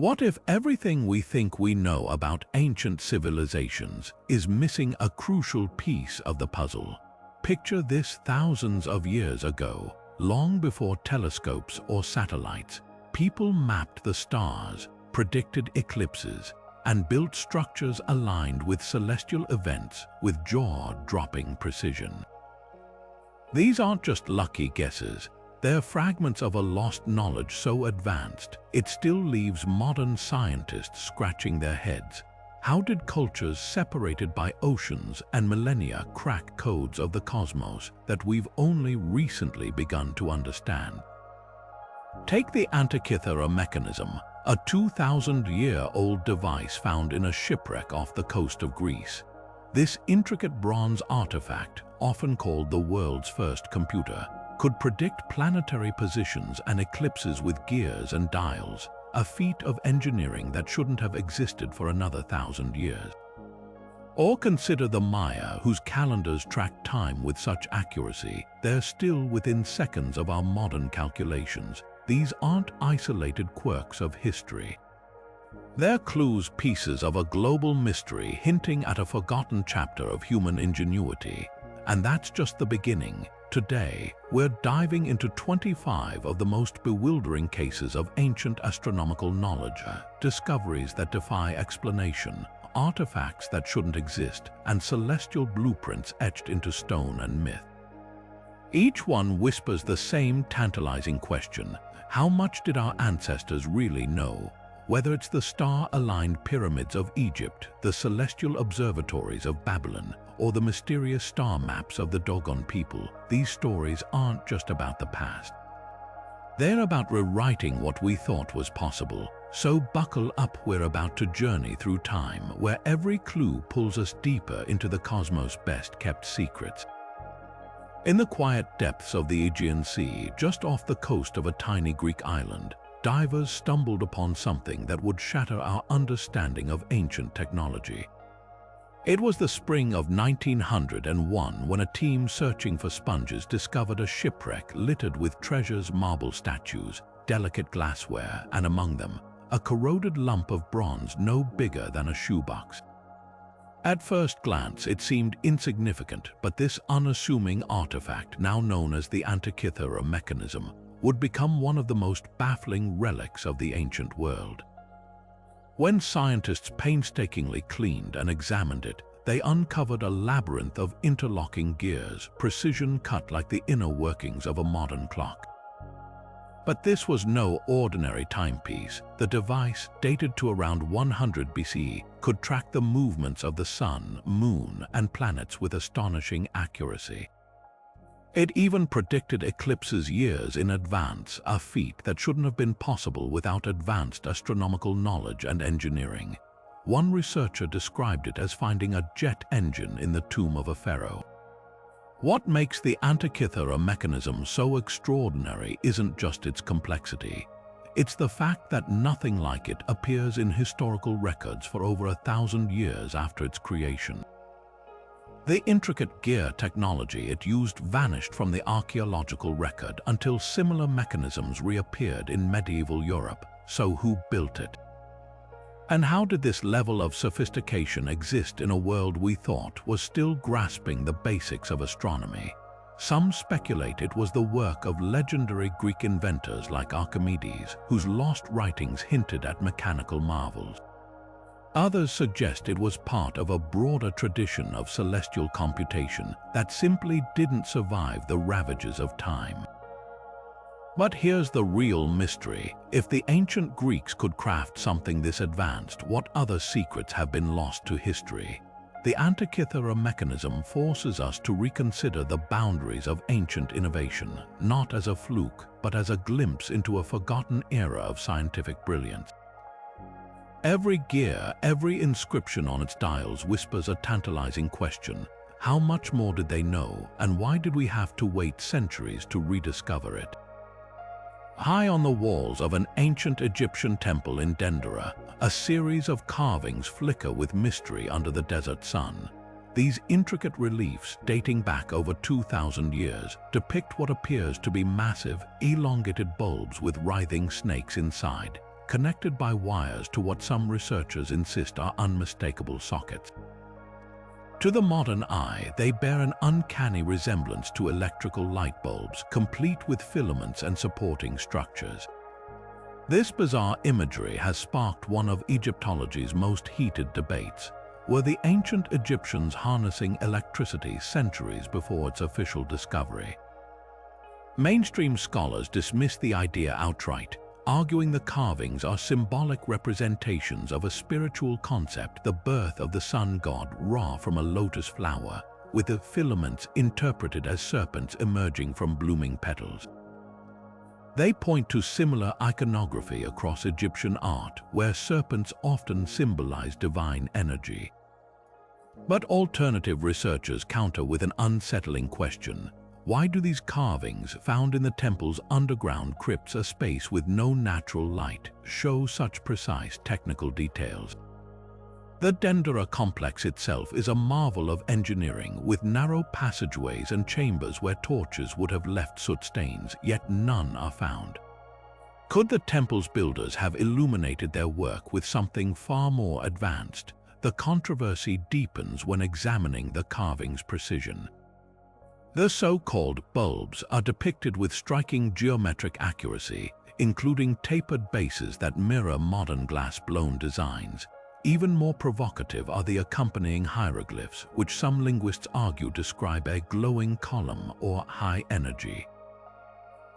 What if everything we think we know about ancient civilizations is missing a crucial piece of the puzzle? Picture this: thousands of years ago, long before telescopes or satellites, people mapped the stars, predicted eclipses, and built structures aligned with celestial events with jaw-dropping precision. These aren't just lucky guesses. They're fragments of a lost knowledge so advanced, it still leaves modern scientists scratching their heads. How did cultures separated by oceans and millennia crack codes of the cosmos that we've only recently begun to understand? Take the Antikythera Mechanism, a 2,000-year-old device found in a shipwreck off the coast of Greece. This intricate bronze artifact, often called the world's first computer, could predict planetary positions and eclipses with gears and dials, a feat of engineering that shouldn't have existed for another 1,000 years. Or consider the Maya, whose calendars track time with such accuracy, they're still within seconds of our modern calculations. These aren't isolated quirks of history. They're clues, pieces of a global mystery hinting at a forgotten chapter of human ingenuity. And that's just the beginning. Today, we're diving into 25 of the most bewildering cases of ancient astronomical knowledge, discoveries that defy explanation, artifacts that shouldn't exist, and celestial blueprints etched into stone and myth. Each one whispers the same tantalizing question: how much did our ancestors really know? Whether it's the star-aligned pyramids of Egypt, the celestial observatories of Babylon, or the mysterious star maps of the Dogon people, these stories aren't just about the past. They're about rewriting what we thought was possible. So buckle up, we're about to journey through time, where every clue pulls us deeper into the cosmos' best-kept secrets. In the quiet depths of the Aegean Sea, just off the coast of a tiny Greek island, divers stumbled upon something that would shatter our understanding of ancient technology. It was the spring of 1901 when a team searching for sponges discovered a shipwreck littered with treasures, marble statues, delicate glassware, and among them, a corroded lump of bronze no bigger than a shoebox. At first glance, it seemed insignificant, but this unassuming artifact, now known as the Antikythera Mechanism, would become one of the most baffling relics of the ancient world. When scientists painstakingly cleaned and examined it, they uncovered a labyrinth of interlocking gears, precision cut like the inner workings of a modern clock. But this was no ordinary timepiece. The device, dated to around 100 BCE, could track the movements of the sun, moon, and planets with astonishing accuracy. It even predicted eclipses years in advance, a feat that shouldn't have been possible without advanced astronomical knowledge and engineering. One researcher described it as finding a jet engine in the tomb of a pharaoh. What makes the Antikythera Mechanism so extraordinary isn't just its complexity. It's the fact that nothing like it appears in historical records for over 1,000 years after its creation. The intricate gear technology it used vanished from the archaeological record until similar mechanisms reappeared in medieval Europe. So who built it? And how did this level of sophistication exist in a world we thought was still grasping the basics of astronomy? Some speculate it was the work of legendary Greek inventors like Archimedes, whose lost writings hinted at mechanical marvels. Others suggest it was part of a broader tradition of celestial computation that simply didn't survive the ravages of time. But here's the real mystery. If the ancient Greeks could craft something this advanced, what other secrets have been lost to history? The Antikythera Mechanism forces us to reconsider the boundaries of ancient innovation, not as a fluke, but as a glimpse into a forgotten era of scientific brilliance. Every gear, every inscription on its dials whispers a tantalizing question. How much more did they know, and why did we have to wait centuries to rediscover it? High on the walls of an ancient Egyptian temple in Dendera, a series of carvings flicker with mystery under the desert sun. These intricate reliefs, dating back over 2,000 years, depict what appears to be massive, elongated bulbs with writhing snakes inside, connected by wires to what some researchers insist are unmistakable sockets. To the modern eye, they bear an uncanny resemblance to electrical light bulbs, complete with filaments and supporting structures. This bizarre imagery has sparked one of Egyptology's most heated debates. Were the ancient Egyptians harnessing electricity centuries before its official discovery? Mainstream scholars dismiss the idea outright, arguing the carvings are symbolic representations of a spiritual concept, the birth of the sun god Ra from a lotus flower, with the filaments interpreted as serpents emerging from blooming petals. They point to similar iconography across Egyptian art, where serpents often symbolize divine energy. But alternative researchers counter with an unsettling question. Why do these carvings, found in the temple's underground crypts, a space with no natural light, show such precise technical details? The Dendera complex itself is a marvel of engineering, with narrow passageways and chambers where torches would have left soot stains, yet none are found. Could the temple's builders have illuminated their work with something far more advanced? The controversy deepens when examining the carving's precision. The so-called bulbs are depicted with striking geometric accuracy, including tapered bases that mirror modern glass-blown designs. Even more provocative are the accompanying hieroglyphs, which some linguists argue describe a glowing column or high energy.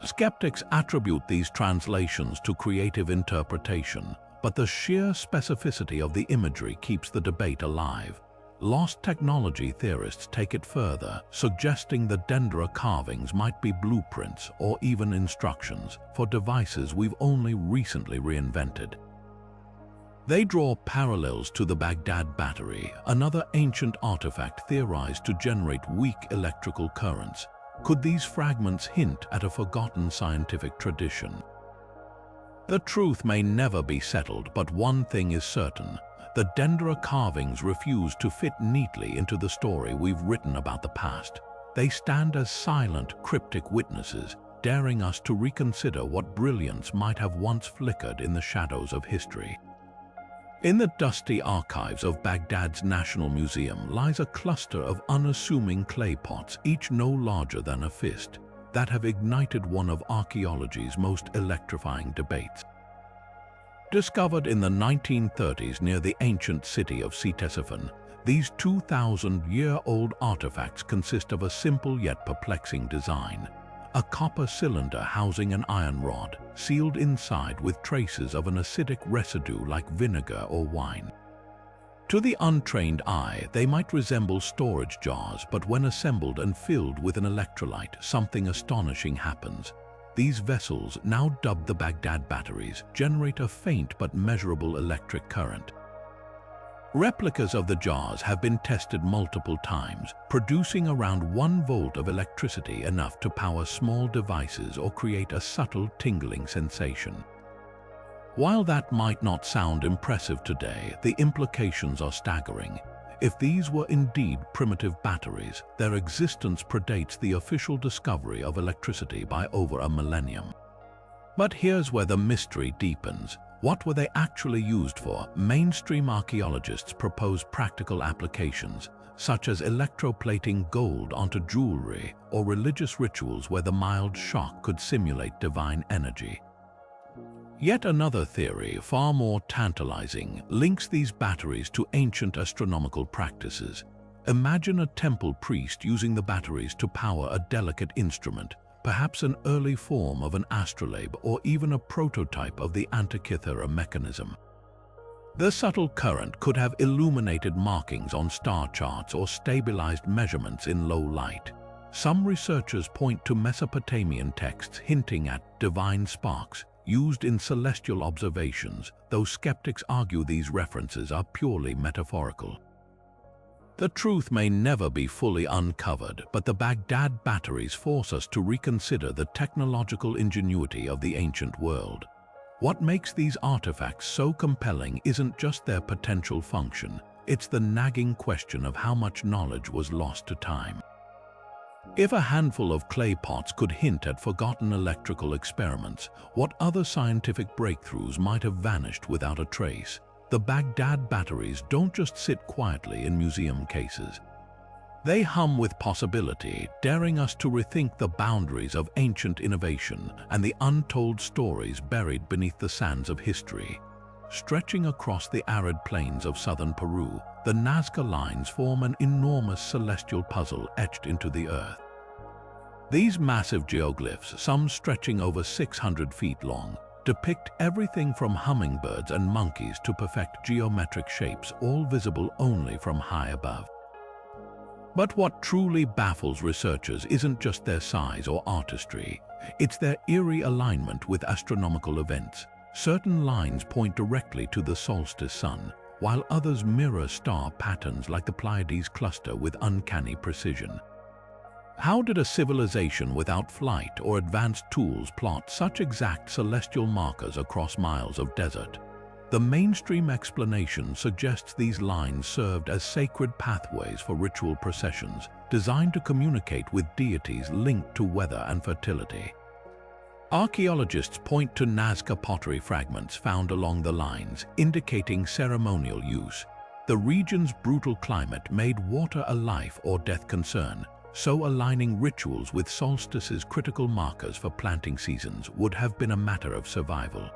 Skeptics attribute these translations to creative interpretation, but the sheer specificity of the imagery keeps the debate alive. Lost technology theorists take it further, suggesting the Dendera carvings might be blueprints or even instructions for devices we've only recently reinvented. They draw parallels to the Baghdad Battery, another ancient artifact theorized to generate weak electrical currents. Could these fragments hint at a forgotten scientific tradition? The truth may never be settled, but one thing is certain. The Dendera carvings refuse to fit neatly into the story we've written about the past. They stand as silent, cryptic witnesses, daring us to reconsider what brilliance might have once flickered in the shadows of history. In the dusty archives of Baghdad's National Museum lies a cluster of unassuming clay pots, each no larger than a fist, that have ignited one of archaeology's most electrifying debates. Discovered in the 1930s near the ancient city of Ctesiphon, these 2,000-year-old artifacts consist of a simple yet perplexing design. A copper cylinder housing an iron rod, sealed inside with traces of an acidic residue like vinegar or wine. To the untrained eye, they might resemble storage jars, but when assembled and filled with an electrolyte, something astonishing happens. These vessels, now dubbed the Baghdad Batteries, generate a faint but measurable electric current. Replicas of the jars have been tested multiple times, producing around 1 volt of electricity, enough to power small devices or create a subtle tingling sensation. While that might not sound impressive today, the implications are staggering. If these were indeed primitive batteries, their existence predates the official discovery of electricity by over a millennium. But here's where the mystery deepens. What were they actually used for? Mainstream archaeologists propose practical applications, such as electroplating gold onto jewelry or religious rituals where the mild shock could simulate divine energy. Yet another theory, far more tantalizing, links these batteries to ancient astronomical practices. Imagine a temple priest using the batteries to power a delicate instrument, perhaps an early form of an astrolabe or even a prototype of the Antikythera Mechanism. The subtle current could have illuminated markings on star charts or stabilized measurements in low light. Some researchers point to Mesopotamian texts hinting at divine sparks used in celestial observations, though skeptics argue these references are purely metaphorical. The truth may never be fully uncovered, but the Baghdad Batteries force us to reconsider the technological ingenuity of the ancient world. What makes these artifacts so compelling isn't just their potential function, it's the nagging question of how much knowledge was lost to time. If a handful of clay pots could hint at forgotten electrical experiments, what other scientific breakthroughs might have vanished without a trace? The Baghdad batteries don't just sit quietly in museum cases. They hum with possibility, daring us to rethink the boundaries of ancient innovation and the untold stories buried beneath the sands of history. Stretching across the arid plains of southern Peru, the Nazca Lines form an enormous celestial puzzle etched into the earth. These massive geoglyphs, some stretching over 600 feet long, depict everything from hummingbirds and monkeys to perfect geometric shapes, all visible only from high above. But what truly baffles researchers isn't just their size or artistry, it's their eerie alignment with astronomical events. Certain lines point directly to the solstice sun, while others mirror star patterns like the Pleiades cluster with uncanny precision. How did a civilization without flight or advanced tools plot such exact celestial markers across miles of desert? The mainstream explanation suggests these lines served as sacred pathways for ritual processions, designed to communicate with deities linked to weather and fertility. Archaeologists point to Nazca pottery fragments found along the lines, indicating ceremonial use. The region's brutal climate made water a life or death concern, so aligning rituals with solstices' critical markers for planting seasons would have been a matter of survival.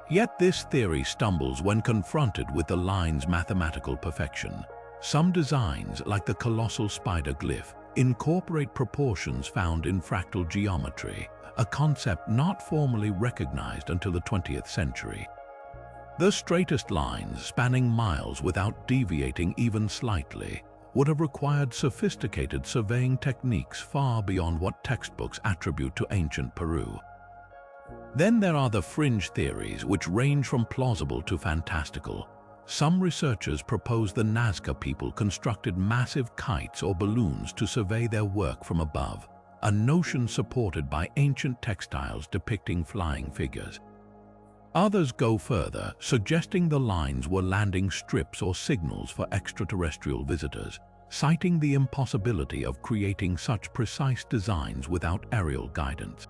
Yet this theory stumbles when confronted with the line's mathematical perfection. Some designs, like the colossal spider glyph, incorporate proportions found in fractal geometry, a concept not formally recognized until the 20th century. The straightest lines, spanning miles without deviating even slightly, would have required sophisticated surveying techniques far beyond what textbooks attribute to ancient Peru. Then there are the fringe theories, which range from plausible to fantastical. Some researchers propose the Nazca people constructed massive kites or balloons to survey their work from above, a notion supported by ancient textiles depicting flying figures. Others go further, suggesting the lines were landing strips or signals for extraterrestrial visitors, citing the impossibility of creating such precise designs without aerial guidance.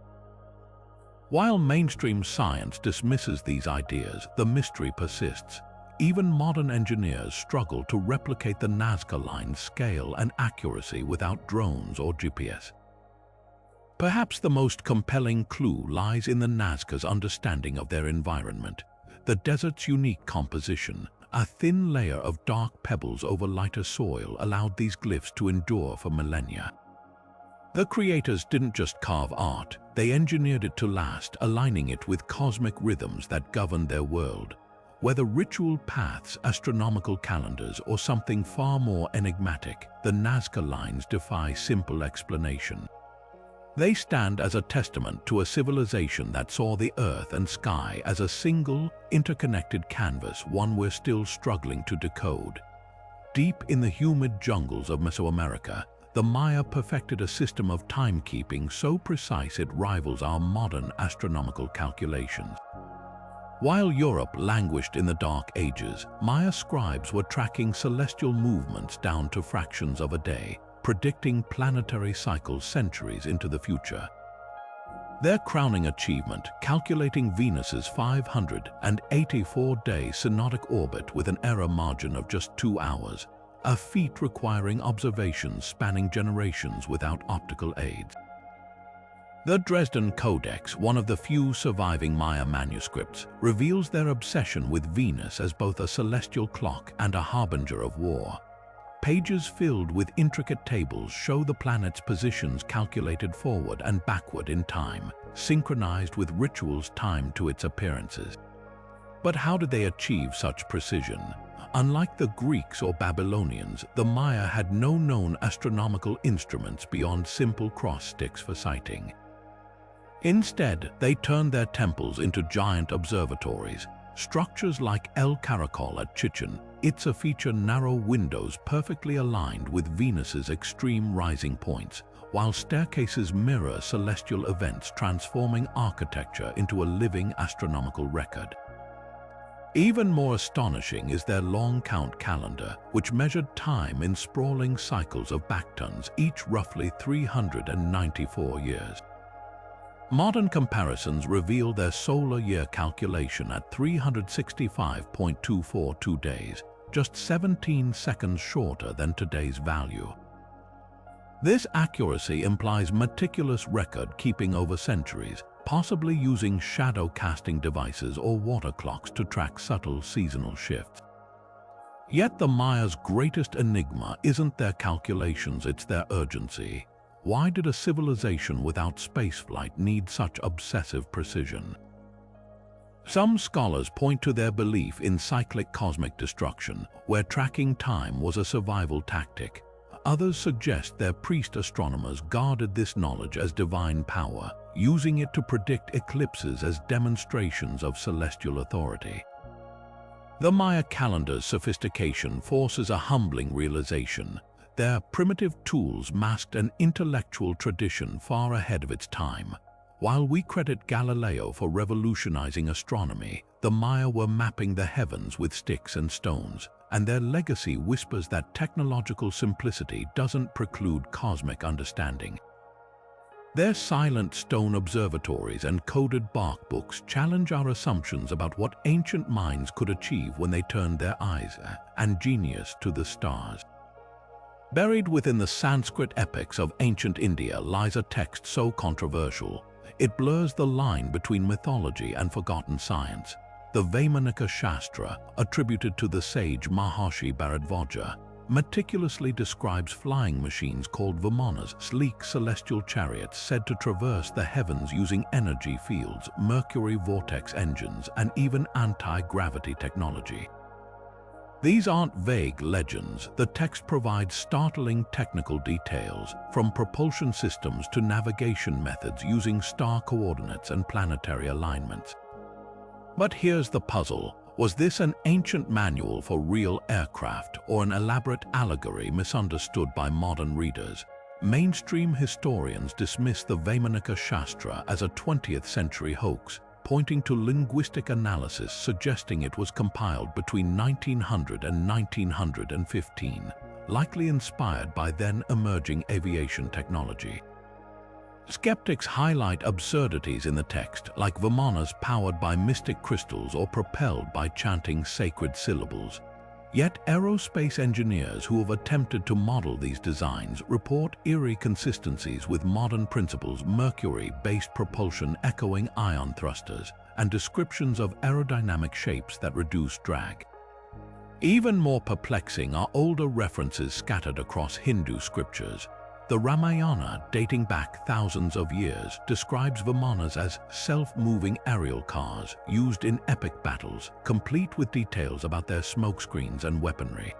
While mainstream science dismisses these ideas, the mystery persists. Even modern engineers struggle to replicate the Nazca Line's scale and accuracy without drones or GPS. Perhaps the most compelling clue lies in the Nazca's understanding of their environment. The desert's unique composition, a thin layer of dark pebbles over lighter soil, allowed these glyphs to endure for millennia. The creators didn't just carve art, they engineered it to last, aligning it with cosmic rhythms that govern their world. Whether ritual paths, astronomical calendars, or something far more enigmatic, the Nazca Lines defy simple explanation. They stand as a testament to a civilization that saw the earth and sky as a single, interconnected canvas, one we're still struggling to decode. Deep in the humid jungles of Mesoamerica, the Maya perfected a system of timekeeping so precise it rivals our modern astronomical calculations. While Europe languished in the Dark Ages, Maya scribes were tracking celestial movements down to fractions of a day, predicting planetary cycles centuries into the future. Their crowning achievement, calculating Venus's 584-day synodic orbit with an error margin of just 2 hours, a feat requiring observations spanning generations without optical aids. The Dresden Codex, one of the few surviving Maya manuscripts, reveals their obsession with Venus as both a celestial clock and a harbinger of war. Pages filled with intricate tables show the planet's positions calculated forward and backward in time, synchronized with rituals timed to its appearances. But how did they achieve such precision? Unlike the Greeks or Babylonians, the Maya had no known astronomical instruments beyond simple cross sticks for sighting. Instead, they turned their temples into giant observatories. Structures like El Caracol at Chichen Itza feature narrow windows perfectly aligned with Venus's extreme rising points, while staircases mirror celestial events, transforming architecture into a living astronomical record. Even more astonishing is their long count calendar, which measured time in sprawling cycles of backtons, each roughly 394 years. Modern comparisons reveal their solar year calculation at 365.242 days, just 17 seconds shorter than today's value. This accuracy implies meticulous record-keeping over centuries, possibly using shadow-casting devices or water clocks to track subtle seasonal shifts. Yet the Mayas' greatest enigma isn't their calculations, it's their urgency. Why did a civilization without spaceflight need such obsessive precision? Some scholars point to their belief in cyclic cosmic destruction, where tracking time was a survival tactic. Others suggest their priest astronomers guarded this knowledge as divine power, using it to predict eclipses as demonstrations of celestial authority. The Maya calendar's sophistication forces a humbling realization. Their primitive tools masked an intellectual tradition far ahead of its time. While we credit Galileo for revolutionizing astronomy, the Maya were mapping the heavens with sticks and stones, and their legacy whispers that technological simplicity doesn't preclude cosmic understanding. Their silent stone observatories and coded bark books challenge our assumptions about what ancient minds could achieve when they turned their eyes and genius to the stars. Buried within the Sanskrit epics of ancient India lies a text so controversial, it blurs the line between mythology and forgotten science. The Vaimanika Shastra, attributed to the sage Maharshi Bharadvaja, meticulously describes flying machines called vimanas, sleek celestial chariots said to traverse the heavens using energy fields, mercury vortex engines, and even anti-gravity technology. These aren't vague legends. The text provides startling technical details, from propulsion systems to navigation methods using star coordinates and planetary alignments. But here's the puzzle. Was this an ancient manual for real aircraft or an elaborate allegory misunderstood by modern readers? Mainstream historians dismiss the Vaimanika Shastra as a 20th century hoax, pointing to linguistic analysis suggesting it was compiled between 1900 and 1915, likely inspired by then emerging aviation technology. Skeptics highlight absurdities in the text, like vimanas powered by mystic crystals or propelled by chanting sacred syllables. Yet aerospace engineers who have attempted to model these designs report eerie consistencies with modern principles: mercury-based propulsion echoing ion thrusters, and descriptions of aerodynamic shapes that reduce drag. Even more perplexing are older references scattered across Hindu scriptures. The Ramayana, dating back thousands of years, describes vimanas as self-moving aerial cars used in epic battles, complete with details about their smokescreens and weaponry.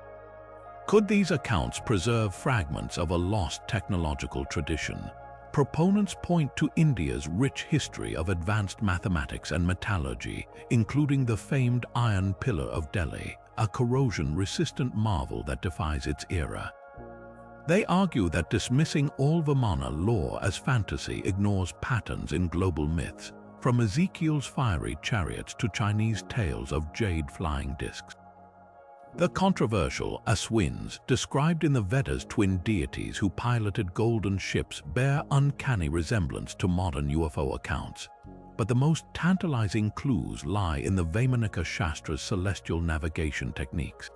Could these accounts preserve fragments of a lost technological tradition? Proponents point to India's rich history of advanced mathematics and metallurgy, including the famed Iron Pillar of Delhi, a corrosion-resistant marvel that defies its era. They argue that dismissing all Vimana lore as fantasy ignores patterns in global myths, from Ezekiel's fiery chariots to Chinese tales of jade flying discs. The controversial Aswins, described in the Vedas twin deities who piloted golden ships, bear uncanny resemblance to modern UFO accounts. But the most tantalizing clues lie in the Vaimanika Shastra's celestial navigation techniques.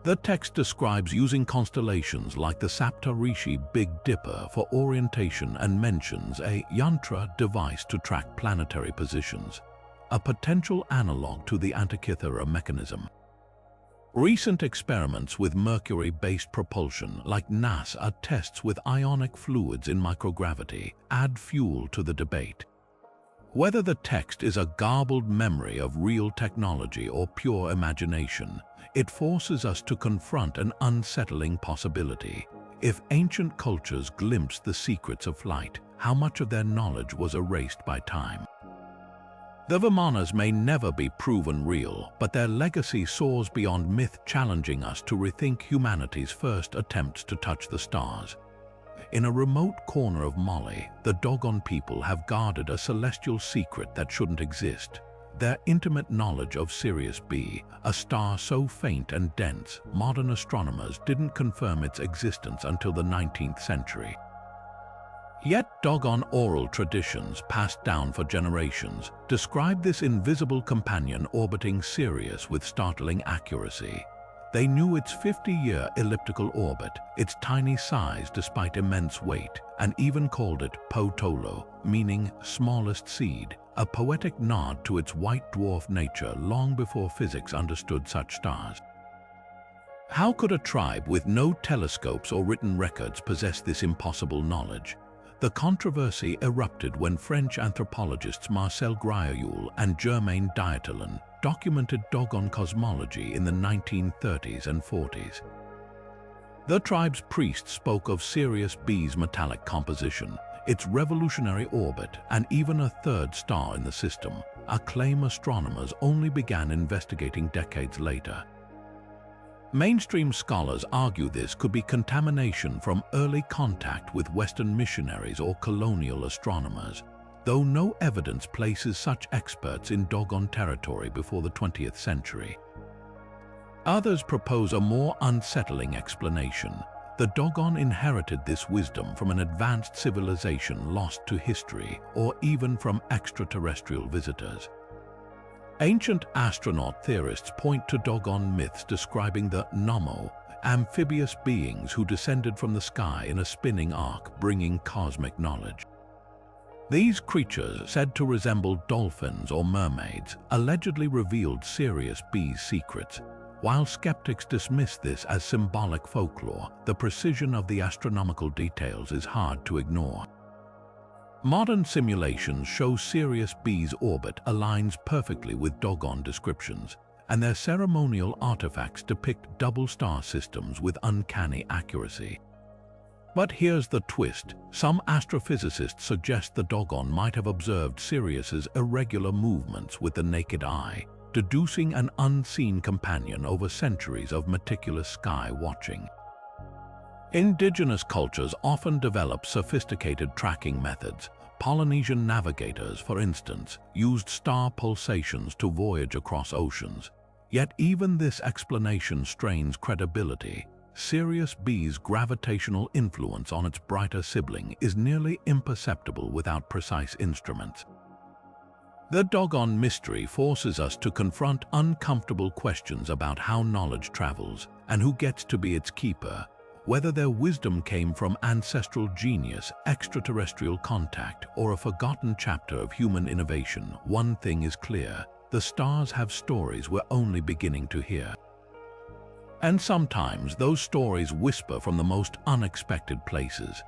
The text describes using constellations like the Saptarishi Big Dipper for orientation and mentions a yantra device to track planetary positions, a potential analog to the Antikythera Mechanism. Recent experiments with mercury-based propulsion like NASA tests with ionic fluids in microgravity add fuel to the debate. Whether the text is a garbled memory of real technology or pure imagination, it forces us to confront an unsettling possibility. If ancient cultures glimpsed the secrets of flight, how much of their knowledge was erased by time? The Vimanas may never be proven real, but their legacy soars beyond myth, challenging us to rethink humanity's first attempts to touch the stars. In a remote corner of Mali, the Dogon people have guarded a celestial secret that shouldn't exist. their intimate knowledge of Sirius B, a star so faint and dense, modern astronomers didn't confirm its existence until the 19th century. Yet Dogon oral traditions passed down for generations describe this invisible companion orbiting Sirius with startling accuracy. They knew its 50-year elliptical orbit, its tiny size despite immense weight, and even called it Potolo, meaning smallest seed, a poetic nod to its white dwarf nature long before physics understood such stars. How could a tribe with no telescopes or written records possess this impossible knowledge? The controversy erupted when French anthropologists Marcel Grioul and Germain Dieterlen documented Dogon cosmology in the 1930s and 40s. The tribe's priests spoke of Sirius B's metallic composition, its revolutionary orbit, and even a third star in the system, a claim astronomers only began investigating decades later. Mainstream scholars argue this could be contamination from early contact with Western missionaries or colonial astronomers, though no evidence places such experts in Dogon territory before the 20th century. Others propose a more unsettling explanation. The Dogon inherited this wisdom from an advanced civilization lost to history, or even from extraterrestrial visitors. Ancient astronaut theorists point to Dogon myths describing the Nommo, amphibious beings who descended from the sky in a spinning arc bringing cosmic knowledge. These creatures, said to resemble dolphins or mermaids, allegedly revealed Sirius B's secrets. While skeptics dismiss this as symbolic folklore, the precision of the astronomical details is hard to ignore. Modern simulations show Sirius B's orbit aligns perfectly with Dogon descriptions, and their ceremonial artifacts depict double star systems with uncanny accuracy. But here's the twist. Some astrophysicists suggest the Dogon might have observed Sirius's irregular movements with the naked eye, deducing an unseen companion over centuries of meticulous sky watching. Indigenous cultures often develop sophisticated tracking methods. Polynesian navigators, for instance, used star pulsations to voyage across oceans. Yet even this explanation strains credibility. Sirius B's gravitational influence on its brighter sibling is nearly imperceptible without precise instruments. The Dogon mystery forces us to confront uncomfortable questions about how knowledge travels and who gets to be its keeper. Whether their wisdom came from ancestral genius, extraterrestrial contact, or a forgotten chapter of human innovation, one thing is clear: the stars have stories we're only beginning to hear. And sometimes those stories whisper from the most unexpected places.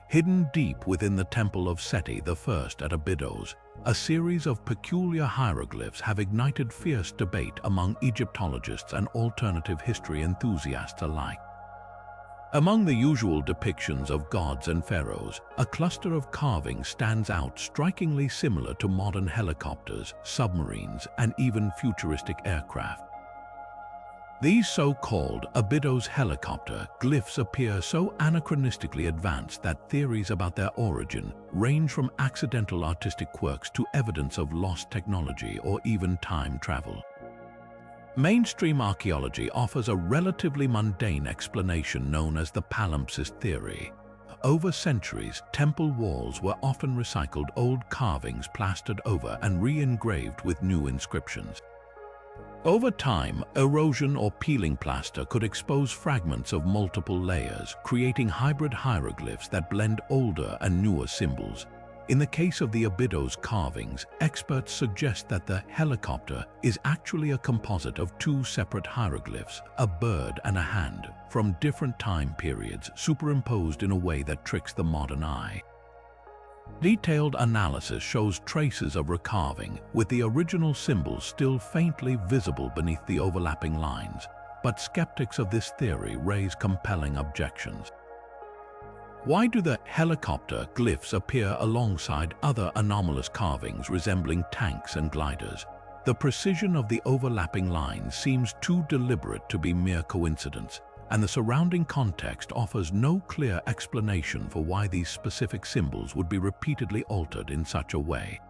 Hidden deep within the temple of Seti I at Abydos, a series of peculiar hieroglyphs have ignited fierce debate among Egyptologists and alternative history enthusiasts alike. Among the usual depictions of gods and pharaohs, a cluster of carvings stands out, strikingly similar to modern helicopters, submarines, and even futuristic aircraft. These so-called Abydos helicopter glyphs appear so anachronistically advanced that theories about their origin range from accidental artistic quirks to evidence of lost technology or even time travel. Mainstream archaeology offers a relatively mundane explanation known as the palimpsest theory. Over centuries, temple walls were often recycled old carvings plastered over and re-engraved with new inscriptions. Over time, erosion or peeling plaster could expose fragments of multiple layers, creating hybrid hieroglyphs that blend older and newer symbols. In the case of the Abydos carvings, experts suggest that the helicopter is actually a composite of two separate hieroglyphs, a bird and a hand, from different time periods, superimposed in a way that tricks the modern eye. Detailed analysis shows traces of recarving, with the original symbols still faintly visible beneath the overlapping lines, but skeptics of this theory raise compelling objections. Why do the helicopter glyphs appear alongside other anomalous carvings resembling tanks and gliders? The precision of the overlapping lines seems too deliberate to be mere coincidence, and the surrounding context offers no clear explanation for why these specific symbols would be repeatedly altered in such a way.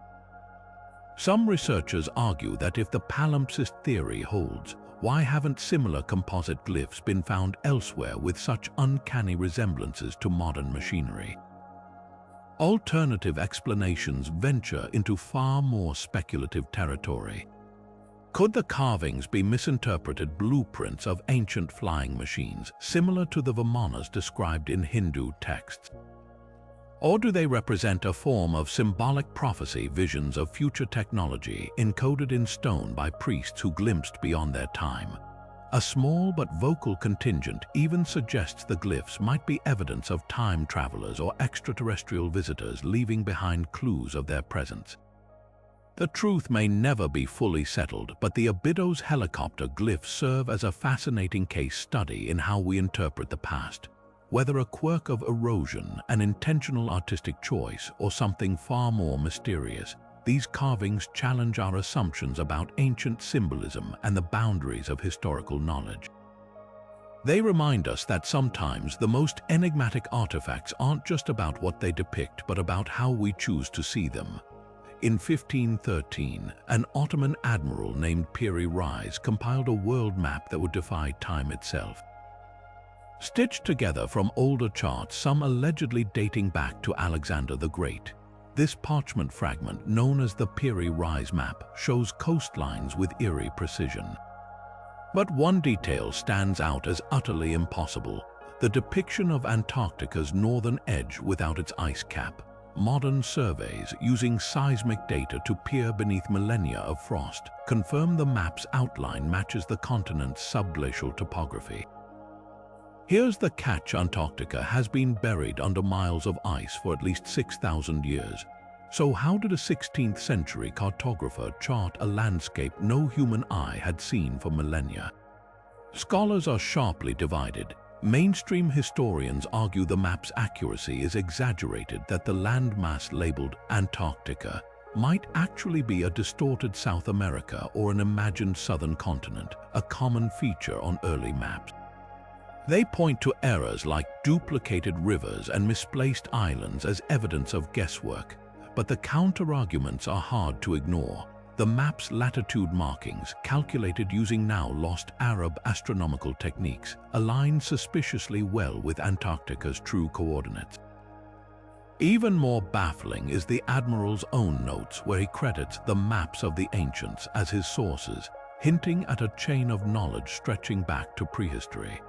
Some researchers argue that if the palimpsest theory holds, why haven't similar composite glyphs been found elsewhere with such uncanny resemblances to modern machinery? Alternative explanations venture into far more speculative territory. Could the carvings be misinterpreted blueprints of ancient flying machines, similar to the Vimanas described in Hindu texts? Or do they represent a form of symbolic prophecy, visions of future technology encoded in stone by priests who glimpsed beyond their time? A small but vocal contingent even suggests the glyphs might be evidence of time travelers or extraterrestrial visitors leaving behind clues of their presence. The truth may never be fully settled, but the Abydos helicopter glyphs serve as a fascinating case study in how we interpret the past. Whether a quirk of erosion, an intentional artistic choice, or something far more mysterious, these carvings challenge our assumptions about ancient symbolism and the boundaries of historical knowledge. They remind us that sometimes the most enigmatic artifacts aren't just about what they depict, but about how we choose to see them. In 1513, an Ottoman admiral named Piri Reis compiled a world map that would defy time itself. Stitched together from older charts, some allegedly dating back to Alexander the Great, this parchment fragment, known as the Piri Reis map, shows coastlines with eerie precision. But one detail stands out as utterly impossible: the depiction of Antarctica's northern edge without its ice cap. Modern surveys, using seismic data to peer beneath millennia of frost, confirm the map's outline matches the continent's subglacial topography. Here's the catch: Antarctica has been buried under miles of ice for at least 6,000 years. So how did a 16th century cartographer chart a landscape no human eye had seen for millennia? Scholars are sharply divided. Mainstream historians argue the map's accuracy is exaggerated, that the landmass labeled Antarctica might actually be a distorted South America or an imagined southern continent, a common feature on early maps. They point to errors like duplicated rivers and misplaced islands as evidence of guesswork. But the counter-arguments are hard to ignore. The map's latitude markings, calculated using now lost Arab astronomical techniques, align suspiciously well with Antarctica's true coordinates. Even more baffling is the admiral's own notes, where he credits the maps of the ancients as his sources, hinting at a chain of knowledge stretching back to prehistory.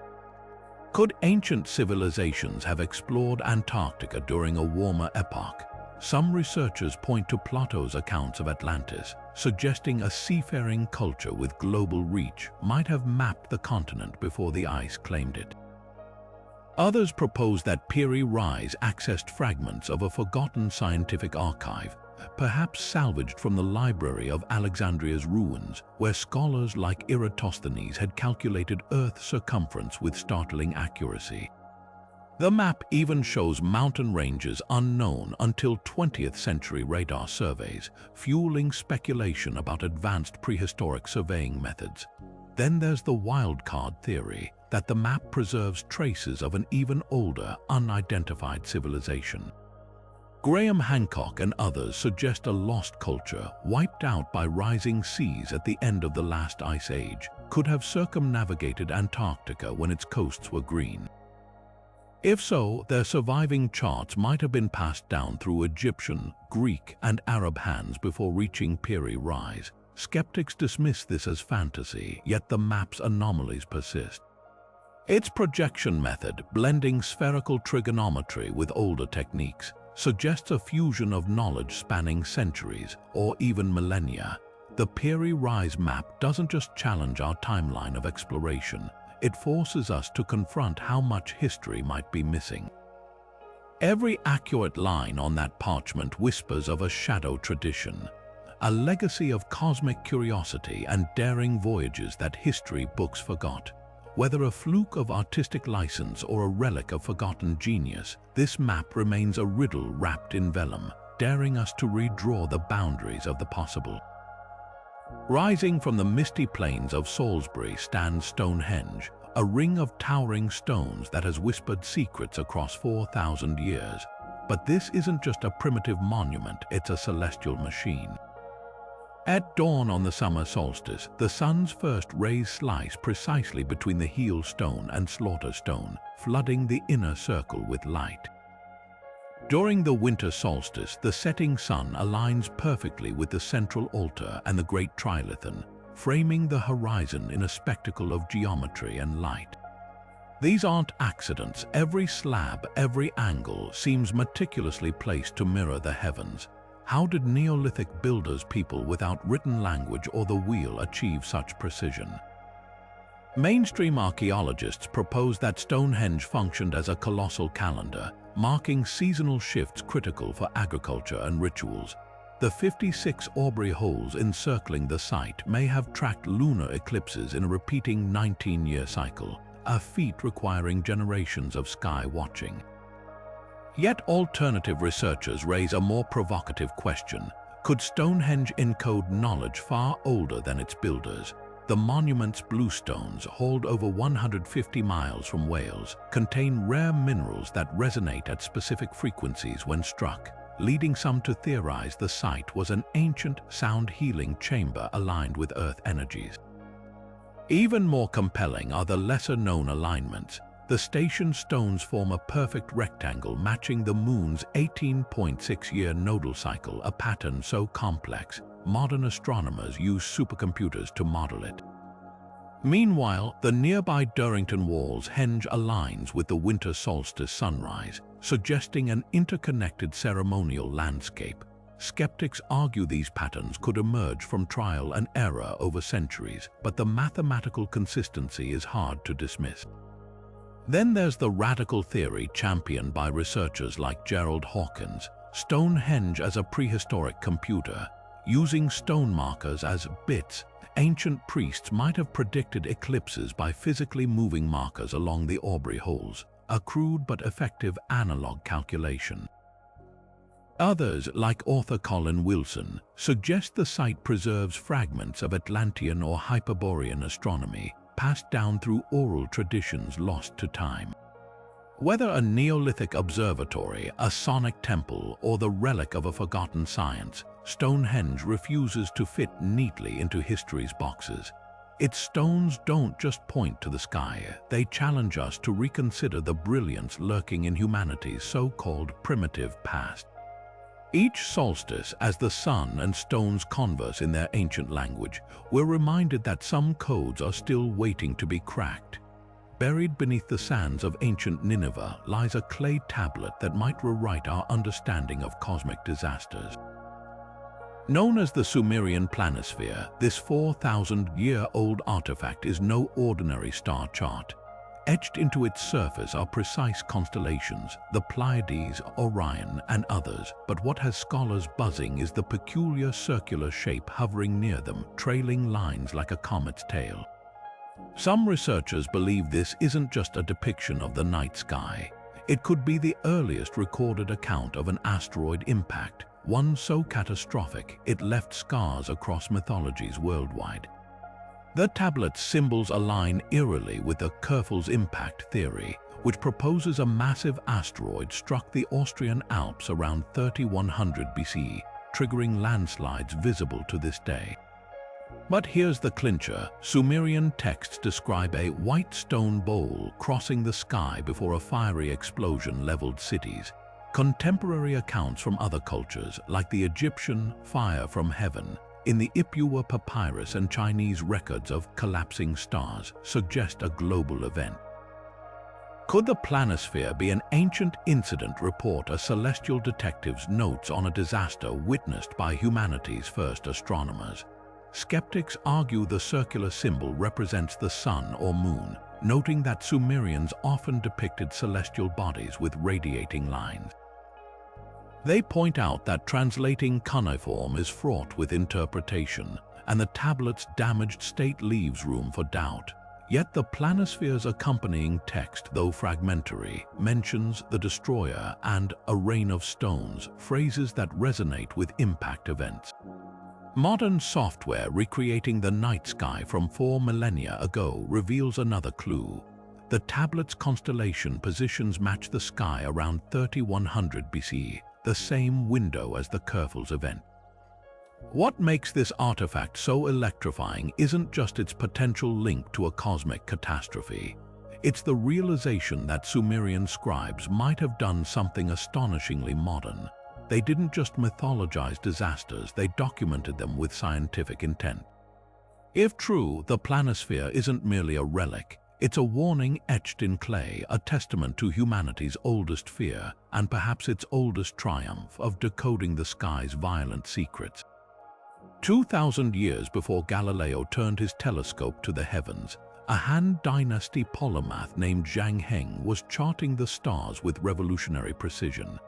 Could ancient civilizations have explored Antarctica during a warmer epoch? Some researchers point to Plato's accounts of Atlantis, suggesting a seafaring culture with global reach might have mapped the continent before the ice claimed it. Others propose that Piri Reis accessed fragments of a forgotten scientific archive, perhaps salvaged from the library of Alexandria's ruins, where scholars like Eratosthenes had calculated Earth's circumference with startling accuracy. The map even shows mountain ranges unknown until 20th century radar surveys, fueling speculation about advanced prehistoric surveying methods. Then there's the wildcard theory that the map preserves traces of an even older, unidentified civilization. Graham Hancock and others suggest a lost culture, wiped out by rising seas at the end of the last ice age, could have circumnavigated Antarctica when its coasts were green. If so, their surviving charts might have been passed down through Egyptian, Greek, and Arab hands before reaching Piri Reis. Skeptics dismiss this as fantasy, yet the map's anomalies persist. Its projection method, blending spherical trigonometry with older techniques, suggests a fusion of knowledge spanning centuries or even millennia. The Piri Reis map doesn't just challenge our timeline of exploration, it forces us to confront how much history might be missing. Every accurate line on that parchment whispers of a shadow tradition, a legacy of cosmic curiosity and daring voyages that history books forgot. Whether a fluke of artistic license or a relic of forgotten genius, this map remains a riddle wrapped in vellum, daring us to redraw the boundaries of the possible. Rising from the misty plains of Salisbury stands Stonehenge, a ring of towering stones that has whispered secrets across 4,000 years. But this isn't just a primitive monument, it's a celestial machine. At dawn on the summer solstice, the sun's first rays slice precisely between the heel stone and slaughter stone, flooding the inner circle with light. During the winter solstice, the setting sun aligns perfectly with the central altar and the great trilithon, framing the horizon in a spectacle of geometry and light. These aren't accidents. Every slab, every angle seems meticulously placed to mirror the heavens. How did Neolithic builders, people without written language or the wheel, achieve such precision? Mainstream archaeologists propose that Stonehenge functioned as a colossal calendar, marking seasonal shifts critical for agriculture and rituals. The 56 Aubrey holes encircling the site may have tracked lunar eclipses in a repeating 19-year cycle, a feat requiring generations of sky watching. Yet alternative researchers raise a more provocative question. Could Stonehenge encode knowledge far older than its builders? The monument's bluestones, hauled over 150 miles from Wales, contain rare minerals that resonate at specific frequencies when struck, leading some to theorize the site was an ancient sound-healing chamber aligned with Earth energies. Even more compelling are the lesser-known alignments. The station stones form a perfect rectangle matching the Moon's 18.6-year nodal cycle, a pattern so complex, modern astronomers use supercomputers to model it. Meanwhile, the nearby Durrington Walls henge aligns with the winter solstice sunrise, suggesting an interconnected ceremonial landscape. Skeptics argue these patterns could emerge from trial and error over centuries, but the mathematical consistency is hard to dismiss. Then there's the radical theory championed by researchers like Gerald Hawkins: Stonehenge as a prehistoric computer. Using stone markers as bits, ancient priests might have predicted eclipses by physically moving markers along the Aubrey holes, a crude but effective analog calculation. Others, like author Colin Wilson, suggest the site preserves fragments of Atlantean or Hyperborean astronomy, passed down through oral traditions lost to time. Whether a Neolithic observatory, a sonic temple, or the relic of a forgotten science, Stonehenge refuses to fit neatly into history's boxes. Its stones don't just point to the sky, they challenge us to reconsider the brilliance lurking in humanity's so-called primitive past. Each solstice, as the sun and stones converse in their ancient language, we're reminded that some codes are still waiting to be cracked. Buried beneath the sands of ancient Nineveh lies a clay tablet that might rewrite our understanding of cosmic disasters. Known as the Sumerian planisphere, this 4,000-year-old artifact is no ordinary star chart. Etched into its surface are precise constellations, the Pleiades, Orion, and others, but what has scholars buzzing is the peculiar circular shape hovering near them, trailing lines like a comet's tail. Some researchers believe this isn't just a depiction of the night sky. It could be the earliest recorded account of an asteroid impact, one so catastrophic it left scars across mythologies worldwide. The tablet's symbols align eerily with the Kerfel's impact theory, which proposes a massive asteroid struck the Austrian Alps around 3100 BC, triggering landslides visible to this day. But here's the clincher. Sumerian texts describe a white stone bowl crossing the sky before a fiery explosion leveled cities. Contemporary accounts from other cultures, like the Egyptian fire from heaven, in the Ipuwer papyrus and Chinese records of collapsing stars, suggest a global event. Could the planisphere be an ancient incident report, a celestial detective's notes on a disaster witnessed by humanity's first astronomers? Skeptics argue the circular symbol represents the sun or moon, noting that Sumerians often depicted celestial bodies with radiating lines. They point out that translating cuneiform is fraught with interpretation, and the tablet's damaged state leaves room for doubt. Yet the planisphere's accompanying text, though fragmentary, mentions the destroyer and a rain of stones, phrases that resonate with impact events. Modern software recreating the night sky from 4 millennia ago reveals another clue. The tablet's constellation positions match the sky around 3100 BC, the same window as the Kerfel's event. What makes this artifact so electrifying isn't just its potential link to a cosmic catastrophe. It's the realization that Sumerian scribes might have done something astonishingly modern. They didn't just mythologize disasters, they documented them with scientific intent. If true, the planisphere isn't merely a relic, it's a warning etched in clay, a testament to humanity's oldest fear, and perhaps its oldest triumph of decoding the sky's violent secrets. 2,000 years before Galileo turned his telescope to the heavens, a Han Dynasty polymath named Zhang Heng was charting the stars with revolutionary precision.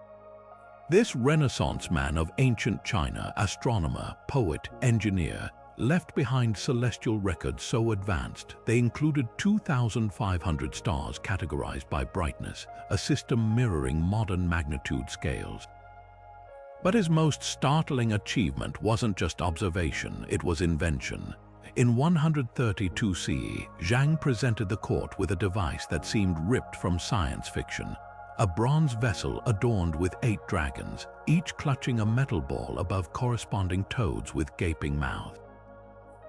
This Renaissance man of ancient China, astronomer, poet, engineer, left behind celestial records so advanced they included 2,500 stars categorized by brightness, a system mirroring modern magnitude scales. But his most startling achievement wasn't just observation, it was invention. In 132 CE, Zhang presented the court with a device that seemed ripped from science fiction. A bronze vessel adorned with 8 dragons, each clutching a metal ball above corresponding toads with gaping mouths.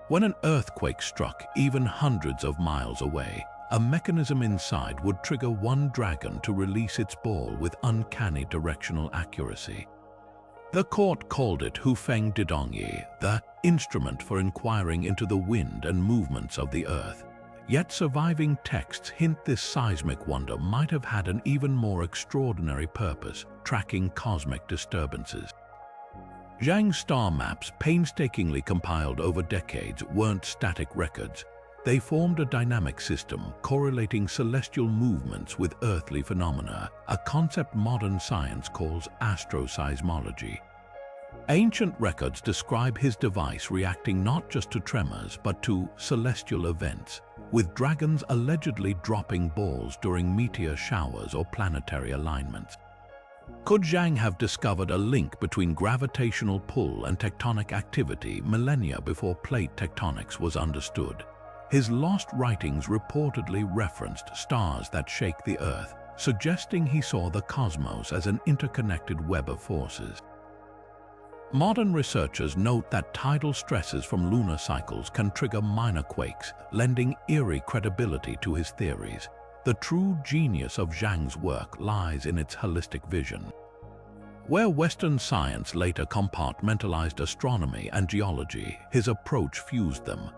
When an earthquake struck, even hundreds of miles away, a mechanism inside would trigger one dragon to release its ball with uncanny directional accuracy. The court called it Hufeng Didongyi, the instrument for inquiring into the wind and movements of the earth. Yet surviving texts hint this seismic wonder might have had an even more extraordinary purpose, tracking cosmic disturbances. Zhang's star maps, painstakingly compiled over decades, weren't static records. They formed a dynamic system, correlating celestial movements with earthly phenomena, a concept modern science calls astroseismology. Ancient records describe his device reacting not just to tremors but to celestial events, with dragons allegedly dropping balls during meteor showers or planetary alignments. Could Zhang have discovered a link between gravitational pull and tectonic activity millennia before plate tectonics was understood? His lost writings reportedly referenced stars that shake the Earth, suggesting he saw the cosmos as an interconnected web of forces. Modern researchers note that tidal stresses from lunar cycles can trigger minor quakes, lending eerie credibility to his theories. The true genius of Zhang's work lies in its holistic vision. Where Western science later compartmentalized astronomy and geology, his approach fused them.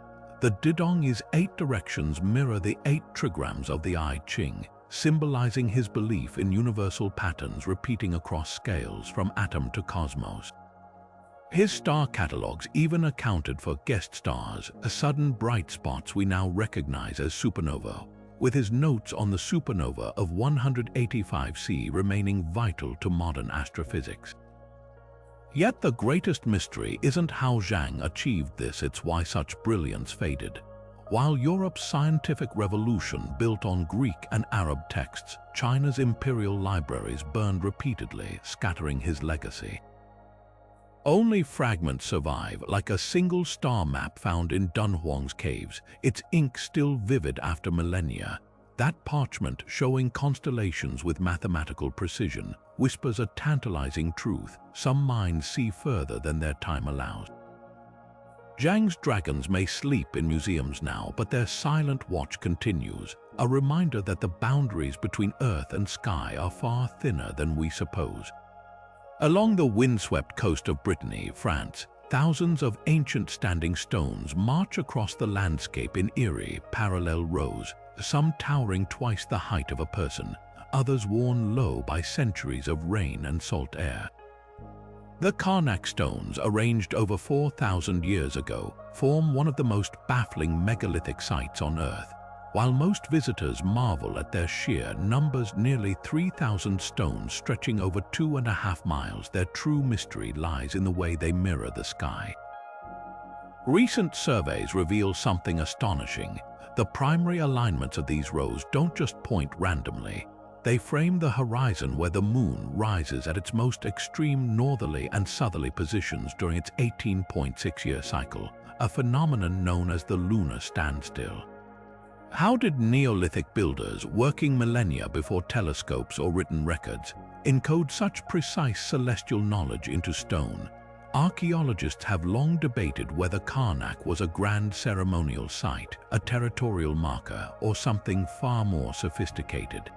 The Didongyi's 8 directions mirror the 8 trigrams of the I Ching, symbolizing his belief in universal patterns repeating across scales from atom to cosmos. His star catalogues even accounted for guest stars, sudden bright spots we now recognize as supernova, with his notes on the supernova of 185 C remaining vital to modern astrophysics. Yet the greatest mystery isn't how Zhang achieved this, it's why such brilliance faded. While Europe's scientific revolution built on Greek and Arab texts, China's imperial libraries burned repeatedly, scattering his legacy. Only fragments survive, like a single star map found in Dunhuang's caves, its ink still vivid after millennia. That parchment, showing constellations with mathematical precision, whispers a tantalizing truth: some minds see further than their time allows. Zhang's dragons may sleep in museums now, but their silent watch continues, a reminder that the boundaries between earth and sky are far thinner than we suppose. Along the windswept coast of Brittany, France, thousands of ancient standing stones march across the landscape in eerie, parallel rows, some towering twice the height of a person, others worn low by centuries of rain and salt air. The Karnak stones, arranged over 4,000 years ago, form one of the most baffling megalithic sites on Earth. While most visitors marvel at their sheer numbers, nearly 3,000 stones stretching over 2.5 miles, their true mystery lies in the way they mirror the sky. Recent surveys reveal something astonishing. The primary alignments of these rows don't just point randomly. They frame the horizon where the moon rises at its most extreme northerly and southerly positions during its 18.6-year cycle, a phenomenon known as the lunar standstill. How did Neolithic builders, working millennia before telescopes or written records, encode such precise celestial knowledge into stone? Archaeologists have long debated whether Karnak was a grand ceremonial site, a territorial marker, or something far more sophisticated.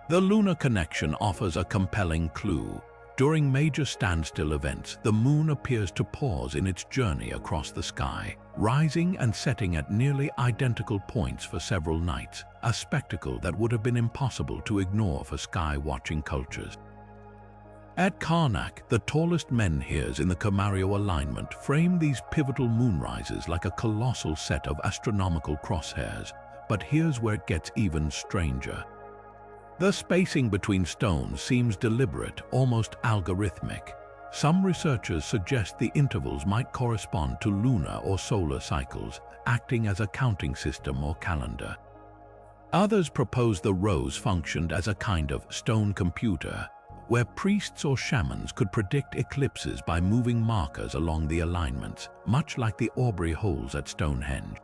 The lunar connection offers a compelling clue. During major standstill events, the moon appears to pause in its journey across the sky, rising and setting at nearly identical points for several nights, a spectacle that would have been impossible to ignore for sky-watching cultures. At Karnak, the tallest menhirs in the Kamario alignment frame these pivotal moonrises like a colossal set of astronomical crosshairs. But here's where it gets even stranger. The spacing between stones seems deliberate, almost algorithmic. Some researchers suggest the intervals might correspond to lunar or solar cycles, acting as a counting system or calendar. Others propose the rows functioned as a kind of stone computer, where priests or shamans could predict eclipses by moving markers along the alignments, much like the Aubrey holes at Stonehenge.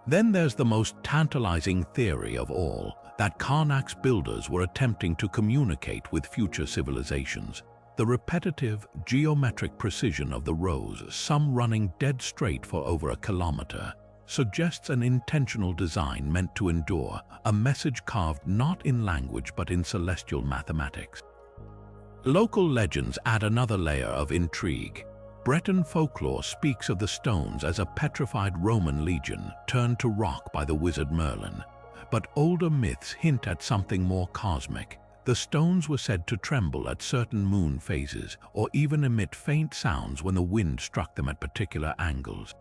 Then there's the most tantalizing theory of all, that Karnak's builders were attempting to communicate with future civilizations. The repetitive, geometric precision of the rows, some running dead straight for over a kilometer, suggests an intentional design meant to endure, a message carved not in language but in celestial mathematics. Local legends add another layer of intrigue. Breton folklore speaks of the stones as a petrified Roman legion turned to rock by the wizard Merlin. But older myths hint at something more cosmic. The stones were said to tremble at certain moon phases or even emit faint sounds when the wind struck them at particular angles.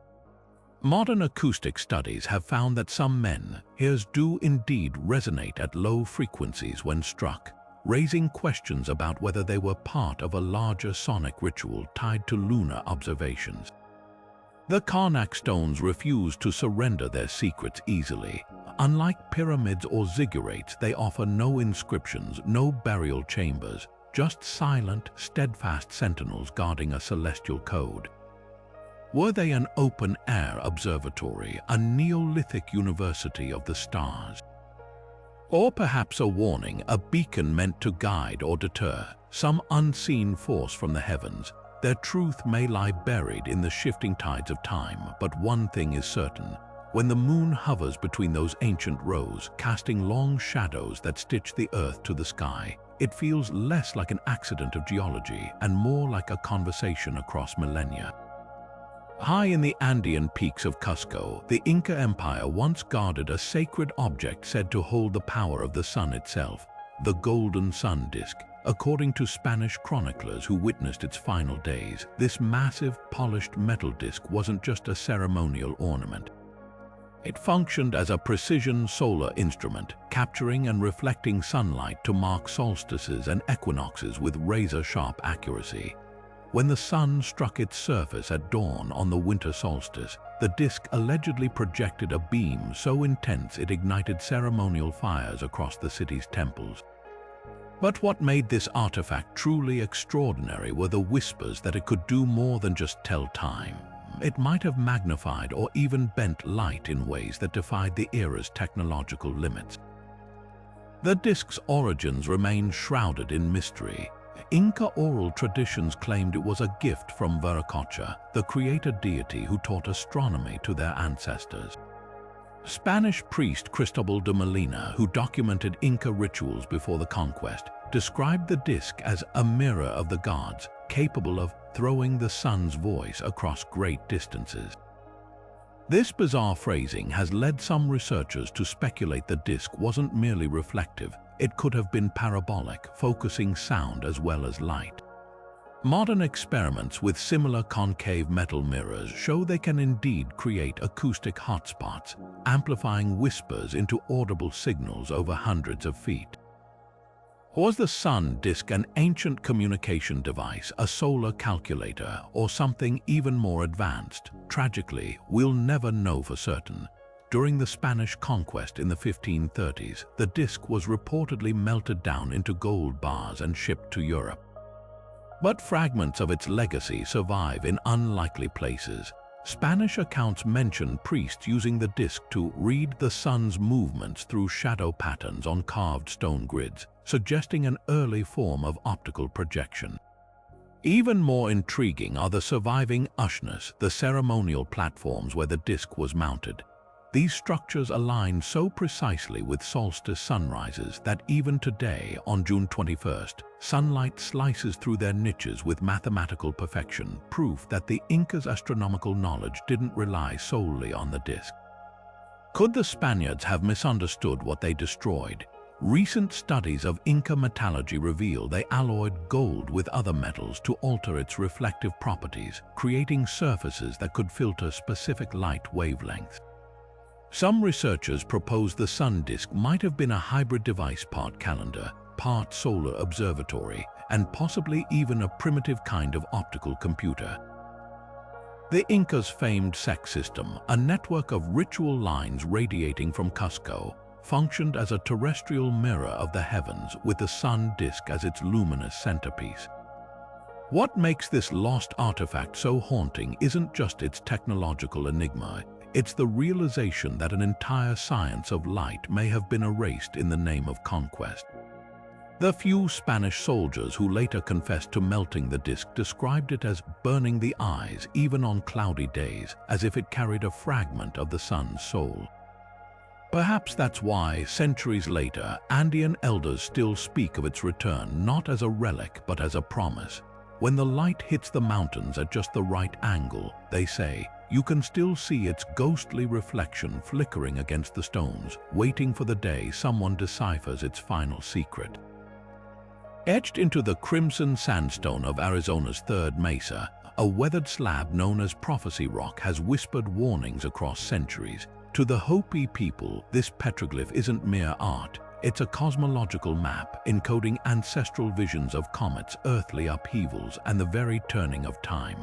Modern acoustic studies have found that some menhirs do indeed resonate at low frequencies when struck, raising questions about whether they were part of a larger sonic ritual tied to lunar observations. The Karnak stones refuse to surrender their secrets easily. Unlike pyramids or ziggurats, they offer no inscriptions, no burial chambers, just silent, steadfast sentinels guarding a celestial code. Were they an open-air observatory, a Neolithic university of the stars? Or perhaps a warning, a beacon meant to guide or deter some unseen force from the heavens? Their truth may lie buried in the shifting tides of time, but one thing is certain. When the moon hovers between those ancient rows, casting long shadows that stitch the earth to the sky, it feels less like an accident of geology and more like a conversation across millennia. High in the Andean peaks of Cusco, the Inca Empire once guarded a sacred object said to hold the power of the sun itself, the golden sun disk. According to Spanish chroniclers who witnessed its final days, this massive, polished metal disk wasn't just a ceremonial ornament. It functioned as a precision solar instrument, capturing and reflecting sunlight to mark solstices and equinoxes with razor-sharp accuracy. When the sun struck its surface at dawn on the winter solstice, the disk allegedly projected a beam so intense it ignited ceremonial fires across the city's temples. But what made this artifact truly extraordinary were the whispers that it could do more than just tell time. It might have magnified or even bent light in ways that defied the era's technological limits. The disk's origins remain shrouded in mystery. Inca oral traditions claimed it was a gift from Viracocha, the creator deity who taught astronomy to their ancestors. Spanish priest Cristobal de Molina, who documented Inca rituals before the conquest, described the disk as a mirror of the gods, capable of throwing the sun's voice across great distances. This bizarre phrasing has led some researchers to speculate the disk wasn't merely reflective, it could have been parabolic, focusing sound as well as light. Modern experiments with similar concave metal mirrors show they can indeed create acoustic hotspots, amplifying whispers into audible signals over hundreds of feet. Was the sun disk an ancient communication device, a solar calculator, or something even more advanced? Tragically, we'll never know for certain. During the Spanish conquest in the 1530s, the disk was reportedly melted down into gold bars and shipped to Europe. But fragments of its legacy survive in unlikely places. Spanish accounts mention priests using the disk to read the sun's movements through shadow patterns on carved stone grids, suggesting an early form of optical projection. Even more intriguing are the surviving ushnas, the ceremonial platforms where the disk was mounted. These structures align so precisely with solstice sunrises that even today, on June 21st, sunlight slices through their niches with mathematical perfection, proof that the Incas' astronomical knowledge didn't rely solely on the disk. Could the Spaniards have misunderstood what they destroyed? Recent studies of Inca metallurgy reveal they alloyed gold with other metals to alter its reflective properties, creating surfaces that could filter specific light wavelengths. Some researchers propose the sun disk might have been a hybrid device, part calendar, part solar observatory, and possibly even a primitive kind of optical computer. The Incas' famed SEC system, a network of ritual lines radiating from Cusco, functioned as a terrestrial mirror of the heavens with the sun disk as its luminous centerpiece. What makes this lost artifact so haunting isn't just its technological enigma, it's the realization that an entire science of light may have been erased in the name of conquest. The few Spanish soldiers who later confessed to melting the disk described it as burning the eyes even on cloudy days, as if it carried a fragment of the sun's soul. Perhaps that's why, centuries later, Andean elders still speak of its return not as a relic but as a promise. When the light hits the mountains at just the right angle, they say, you can still see its ghostly reflection flickering against the stones, waiting for the day someone deciphers its final secret. Etched into the crimson sandstone of Arizona's Third Mesa, a weathered slab known as Prophecy Rock has whispered warnings across centuries. To the Hopi people, this petroglyph isn't mere art. It's a cosmological map encoding ancestral visions of comets, earthly upheavals, and the very turning of time.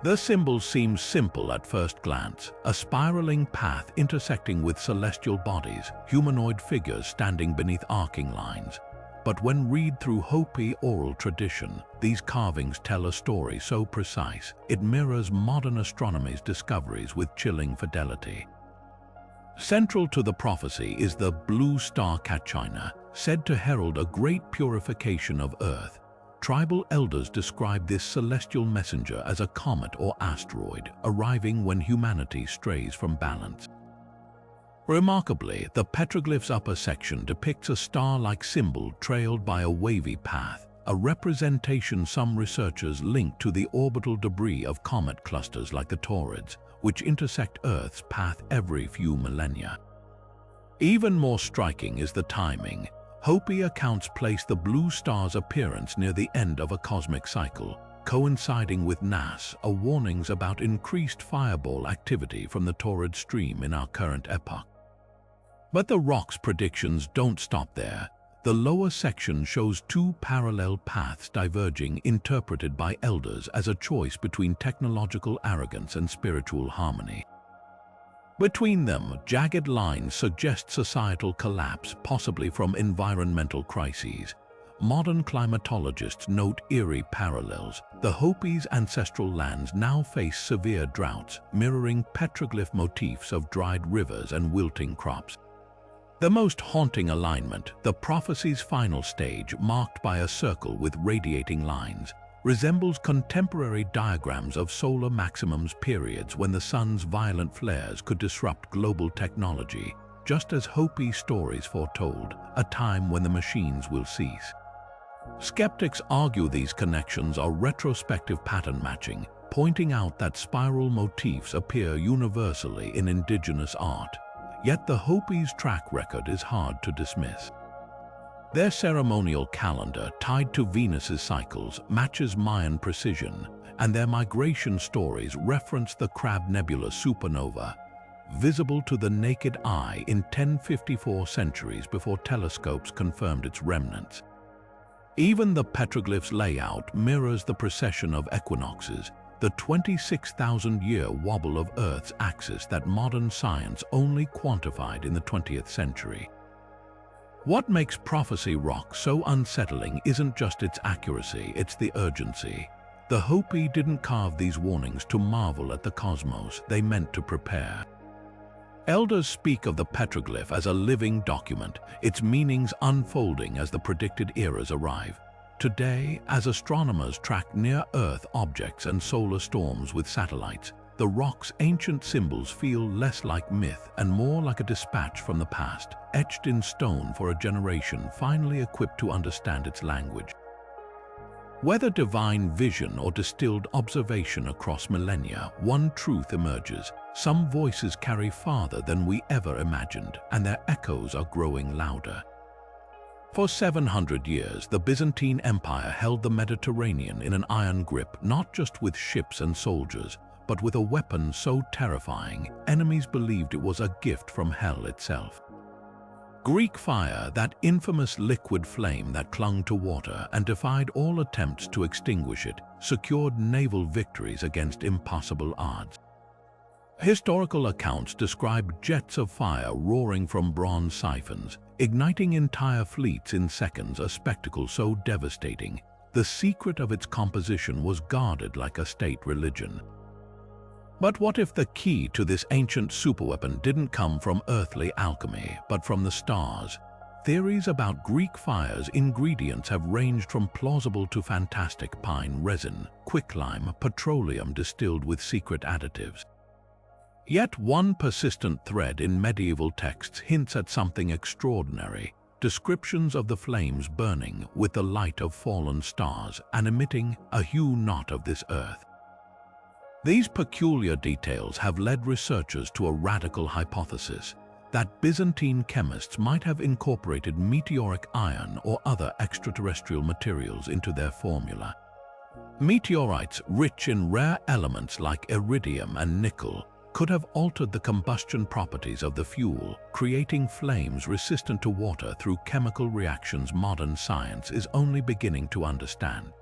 The symbol seems simple at first glance, a spiraling path intersecting with celestial bodies, humanoid figures standing beneath arcing lines. But when read through Hopi oral tradition, these carvings tell a story so precise, it mirrors modern astronomy's discoveries with chilling fidelity. Central to the prophecy is the blue star Kachina, said to herald a great purification of Earth. Tribal elders describe this celestial messenger as a comet or asteroid, arriving when humanity strays from balance. Remarkably, the petroglyph's upper section depicts a star-like symbol trailed by a wavy path, a representation some researchers link to the orbital debris of comet clusters like the Taurids, which intersect Earth's path every few millennia. Even more striking is the timing. Hopi accounts place the blue star's appearance near the end of a cosmic cycle, coinciding with Nazca warnings about increased fireball activity from the Taurid stream in our current epoch. But the rock's predictions don't stop there. The lower section shows two parallel paths diverging, interpreted by elders as a choice between technological arrogance and spiritual harmony. Between them, jagged lines suggest societal collapse, possibly from environmental crises. Modern climatologists note eerie parallels. The Hopi's ancestral lands now face severe droughts, mirroring petroglyph motifs of dried rivers and wilting crops. The most haunting alignment, the prophecy's final stage, marked by a circle with radiating lines, resembles contemporary diagrams of solar maximums, periods when the sun's violent flares could disrupt global technology, just as Hopi stories foretold, a time when the machines will cease. Skeptics argue these connections are retrospective pattern matching, pointing out that spiral motifs appear universally in indigenous art. Yet the Hopi's track record is hard to dismiss. Their ceremonial calendar, tied to Venus's cycles, matches Mayan precision, and their migration stories reference the Crab Nebula supernova, visible to the naked eye in 1054 centuries before telescopes confirmed its remnants. Even the petroglyph's layout mirrors the precession of equinoxes, the 26,000-year wobble of Earth's axis that modern science only quantified in the 20th century. What makes Prophecy Rock so unsettling isn't just its accuracy, it's the urgency. The Hopi didn't carve these warnings to marvel at the cosmos, they meant to prepare. Elders speak of the petroglyph as a living document, its meanings unfolding as the predicted eras arrive. Today, as astronomers track near-Earth objects and solar storms with satellites, the rock's ancient symbols feel less like myth and more like a dispatch from the past, etched in stone for a generation finally equipped to understand its language. Whether divine vision or distilled observation across millennia, one truth emerges: some voices carry farther than we ever imagined, and their echoes are growing louder. For 700 years, the Byzantine Empire held the Mediterranean in an iron grip, not just with ships and soldiers, but with a weapon so terrifying, enemies believed it was a gift from hell itself. Greek fire, that infamous liquid flame that clung to water and defied all attempts to extinguish it, secured naval victories against impossible odds. Historical accounts describe jets of fire roaring from bronze siphons, igniting entire fleets in seconds, a spectacle so devastating, the secret of its composition was guarded like a state religion. But what if the key to this ancient superweapon didn't come from earthly alchemy, but from the stars? Theories about Greek fire's ingredients have ranged from plausible to fantastic: pine resin, quicklime, petroleum distilled with secret additives. Yet one persistent thread in medieval texts hints at something extraordinary: descriptions of the flames burning with the light of fallen stars and emitting a hue not of this earth. These peculiar details have led researchers to a radical hypothesis: that Byzantine chemists might have incorporated meteoric iron or other extraterrestrial materials into their formula. Meteorites rich in rare elements like iridium and nickel could have altered the combustion properties of the fuel, creating flames resistant to water through chemical reactions modern science is only beginning to understand.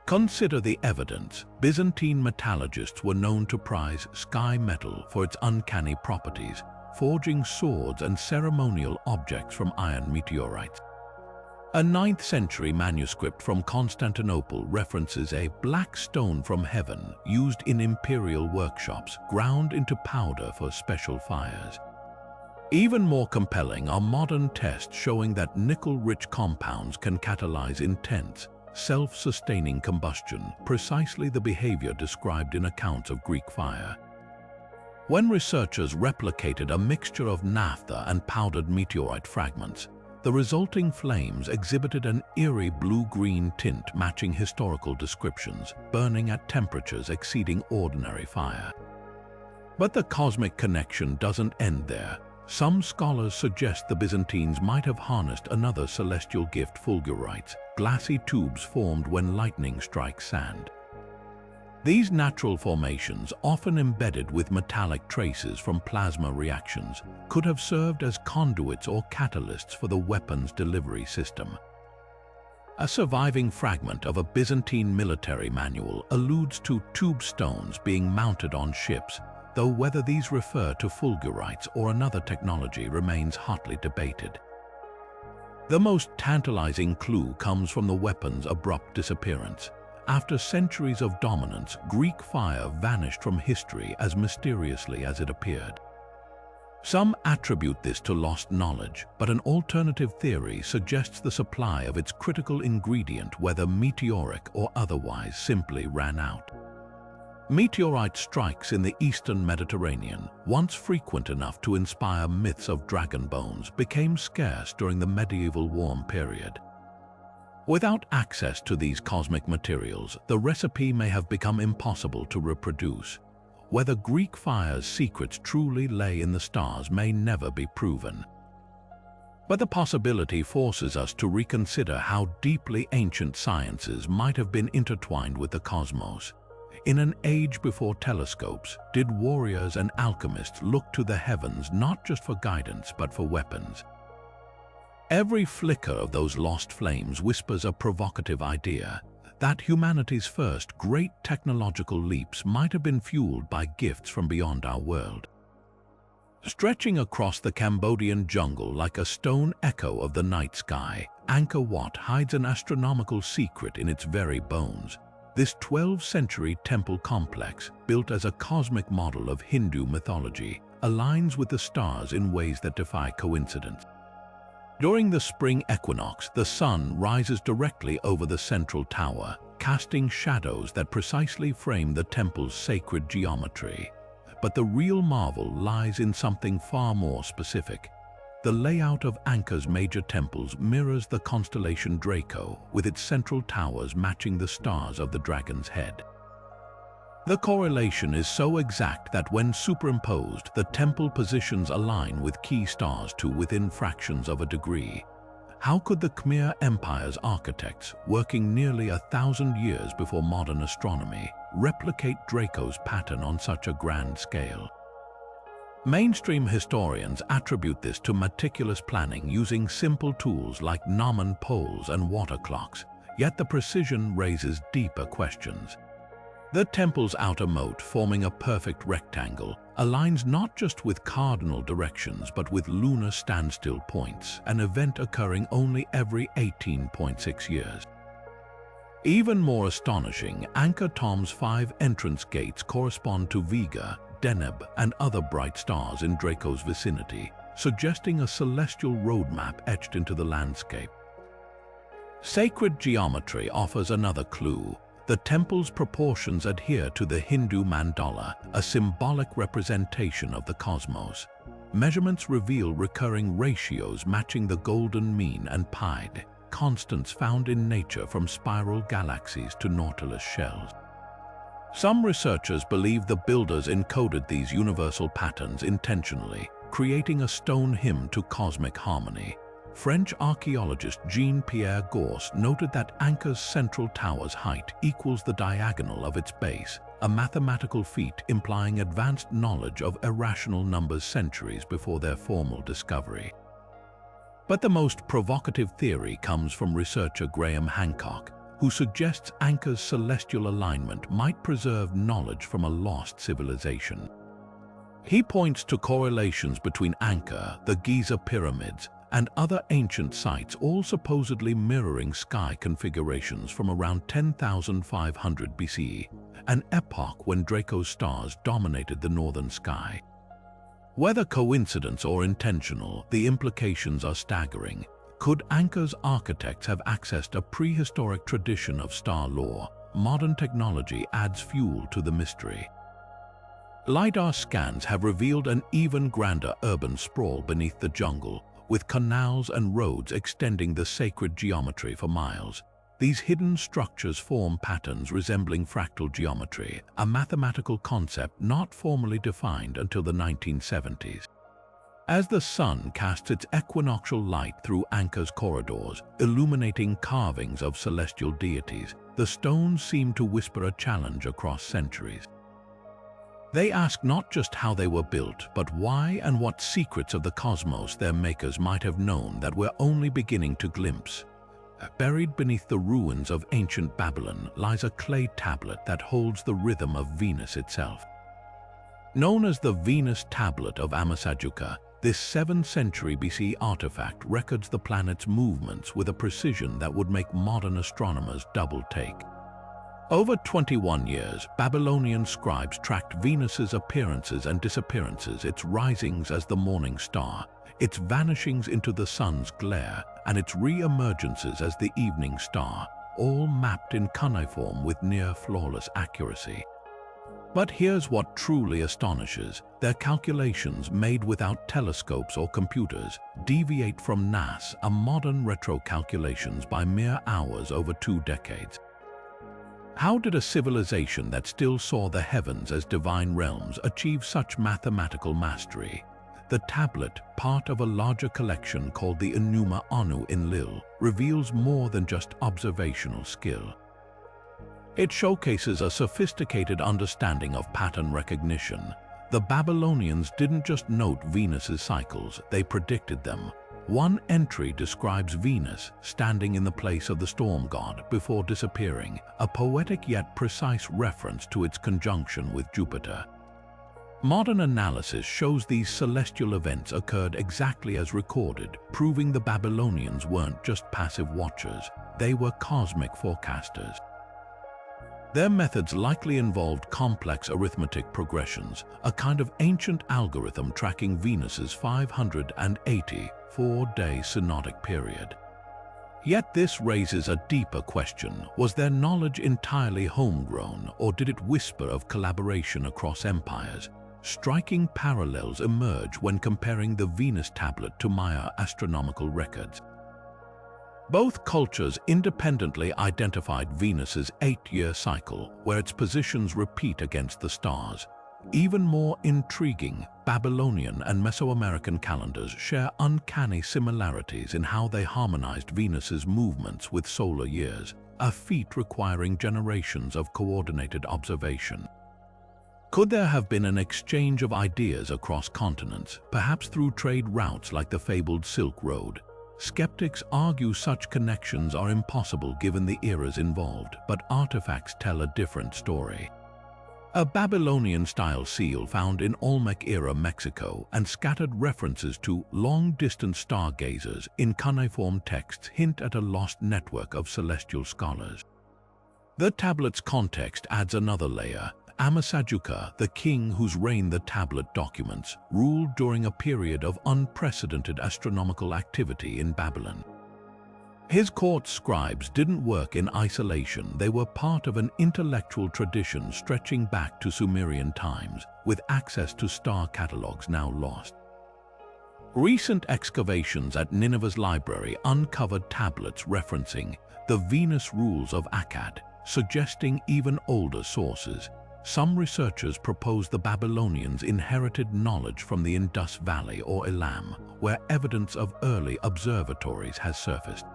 Consider the evidence. Byzantine metallurgists were known to prize sky metal for its uncanny properties, forging swords and ceremonial objects from iron meteorites. A 9th century manuscript from Constantinople references a black stone from heaven used in imperial workshops, ground into powder for special fires. Even more compelling are modern tests showing that nickel-rich compounds can catalyze intense, self-sustaining combustion, precisely the behavior described in accounts of Greek fire. When researchers replicated a mixture of naphtha and powdered meteorite fragments, the resulting flames exhibited an eerie blue-green tint matching historical descriptions, burning at temperatures exceeding ordinary fire. But the cosmic connection doesn't end there. Some scholars suggest the Byzantines might have harnessed another celestial gift: fulgurites, glassy tubes formed when lightning strikes sand. These natural formations, often embedded with metallic traces from plasma reactions, could have served as conduits or catalysts for the weapons delivery system. A surviving fragment of a Byzantine military manual alludes to tube stones being mounted on ships, though whether these refer to fulgurites or another technology remains hotly debated. The most tantalizing clue comes from the weapon's abrupt disappearance. After centuries of dominance, Greek fire vanished from history as mysteriously as it appeared. Some attribute this to lost knowledge, but an alternative theory suggests the supply of its critical ingredient, whether meteoric or otherwise, simply ran out. Meteorite strikes in the eastern Mediterranean, once frequent enough to inspire myths of dragon bones, became scarce during the medieval warm period. Without access to these cosmic materials, the recipe may have become impossible to reproduce. Whether Greek fire's secrets truly lay in the stars may never be proven. But the possibility forces us to reconsider how deeply ancient sciences might have been intertwined with the cosmos. In an age before telescopes, did warriors and alchemists look to the heavens not just for guidance but for weapons? Every flicker of those lost flames whispers a provocative idea: that humanity's first great technological leaps might have been fueled by gifts from beyond our world. Stretching across the Cambodian jungle like a stone echo of the night sky, Angkor Wat hides an astronomical secret in its very bones. This 12th century temple complex, built as a cosmic model of Hindu mythology, aligns with the stars in ways that defy coincidence. During the spring equinox, the sun rises directly over the central tower, casting shadows that precisely frame the temple's sacred geometry. But the real marvel lies in something far more specific. The layout of Angkor's major temples mirrors the constellation Draco, with its central towers matching the stars of the dragon's head. The correlation is so exact that when superimposed, the temple positions align with key stars to within fractions of a degree. How could the Khmer Empire's architects, working nearly 1,000 years before modern astronomy, replicate Draco's pattern on such a grand scale? Mainstream historians attribute this to meticulous planning using simple tools like Naman poles and water clocks, yet the precision raises deeper questions. The temple's outer moat, forming a perfect rectangle, aligns not just with cardinal directions but with lunar standstill points, an event occurring only every 18.6 years. Even more astonishing, Angkor Thom's 5 entrance gates correspond to Vega, Deneb, and other bright stars in Draco's vicinity, suggesting a celestial roadmap etched into the landscape. Sacred geometry offers another clue. The temple's proportions adhere to the Hindu mandala, a symbolic representation of the cosmos. Measurements reveal recurring ratios matching the golden mean and pied, constants found in nature from spiral galaxies to Nautilus shells. Some researchers believe the builders encoded these universal patterns intentionally, creating a stone hymn to cosmic harmony. French archaeologist Jean-Pierre Gors noted that Angkor's central tower's height equals the diagonal of its base, a mathematical feat implying advanced knowledge of irrational numbers centuries before their formal discovery. But the most provocative theory comes from researcher Graham Hancock, who suggests Angkor's celestial alignment might preserve knowledge from a lost civilization. He points to correlations between Angkor, the Giza pyramids, and other ancient sites, all supposedly mirroring sky configurations from around 10,500 BCE, an epoch when Draco's stars dominated the northern sky. Whether coincidence or intentional, the implications are staggering. Could Angkor's architects have accessed a prehistoric tradition of star lore? Modern technology adds fuel to the mystery. LiDAR scans have revealed an even grander urban sprawl beneath the jungle, with canals and roads extending the sacred geometry for miles. These hidden structures form patterns resembling fractal geometry, a mathematical concept not formally defined until the 1970s. As the sun casts its equinoctial light through Angkor's corridors, illuminating carvings of celestial deities, the stones seem to whisper a challenge across centuries. They ask not just how they were built, but why and what secrets of the cosmos their makers might have known that we're only beginning to glimpse. Buried beneath the ruins of ancient Babylon lies a clay tablet that holds the rhythm of Venus itself. Known as the Venus Tablet of Amasajuka, this 7th century BC artifact records the planet's movements with a precision that would make modern astronomers double-take. Over 21 years, Babylonian scribes tracked Venus's appearances and disappearances, its risings as the morning star, its vanishings into the sun's glare, and its re-emergences as the evening star, all mapped in cuneiform with near-flawless accuracy. But here's what truly astonishes. Their calculations, made without telescopes or computers, deviate from NASA modern retro calculations by mere hours over 2 decades. How did a civilization that still saw the heavens as divine realms achieve such mathematical mastery? The tablet, part of a larger collection called the Enuma Anu Enlil, reveals more than just observational skill. It showcases a sophisticated understanding of pattern recognition. The Babylonians didn't just note Venus's cycles, they predicted them. One entry describes Venus standing in the place of the storm god before disappearing, a poetic yet precise reference to its conjunction with Jupiter. Modern analysis shows these celestial events occurred exactly as recorded, proving the Babylonians weren't just passive watchers, they were cosmic forecasters. Their methods likely involved complex arithmetic progressions, a kind of ancient algorithm tracking Venus's 584-day synodic period. Yet this raises a deeper question. Was their knowledge entirely homegrown, or did it whisper of collaboration across empires? Striking parallels emerge when comparing the Venus tablet to Maya astronomical records. Both cultures independently identified Venus's 8-year cycle, where its positions repeat against the stars. Even more intriguing, Babylonian and Mesoamerican calendars share uncanny similarities in how they harmonized Venus's movements with solar years, a feat requiring generations of coordinated observation. Could there have been an exchange of ideas across continents, perhaps through trade routes like the fabled Silk Road? Skeptics argue such connections are impossible given the eras involved, but artifacts tell a different story. A Babylonian-style seal found in Olmec-era Mexico and scattered references to long-distance stargazers in cuneiform texts hint at a lost network of celestial scholars. The tablet's context adds another layer. Amasajuka, the king whose reign the tablet documents, ruled during a period of unprecedented astronomical activity in Babylon. His court scribes didn't work in isolation. They were part of an intellectual tradition stretching back to Sumerian times, with access to star catalogues now lost. Recent excavations at Nineveh's library uncovered tablets referencing the Venus rules of Akkad, suggesting even older sources. Some researchers propose the Babylonians inherited knowledge from the Indus Valley or Elam, where evidence of early observatories has surfaced.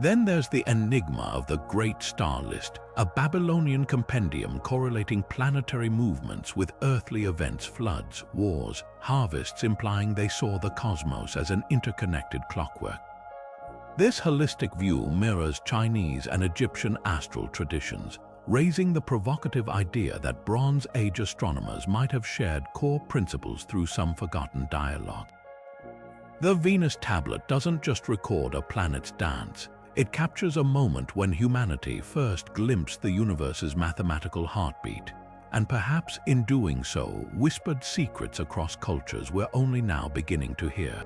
Then there's the enigma of the Great Star List, a Babylonian compendium correlating planetary movements with earthly events, floods, wars, harvests, implying they saw the cosmos as an interconnected clockwork. This holistic view mirrors Chinese and Egyptian astral traditions, raising the provocative idea that Bronze Age astronomers might have shared core principles through some forgotten dialogue. The Venus tablet doesn't just record a planet's dance. It captures a moment when humanity first glimpsed the universe's mathematical heartbeat, and perhaps in doing so, whispered secrets across cultures we're only now beginning to hear.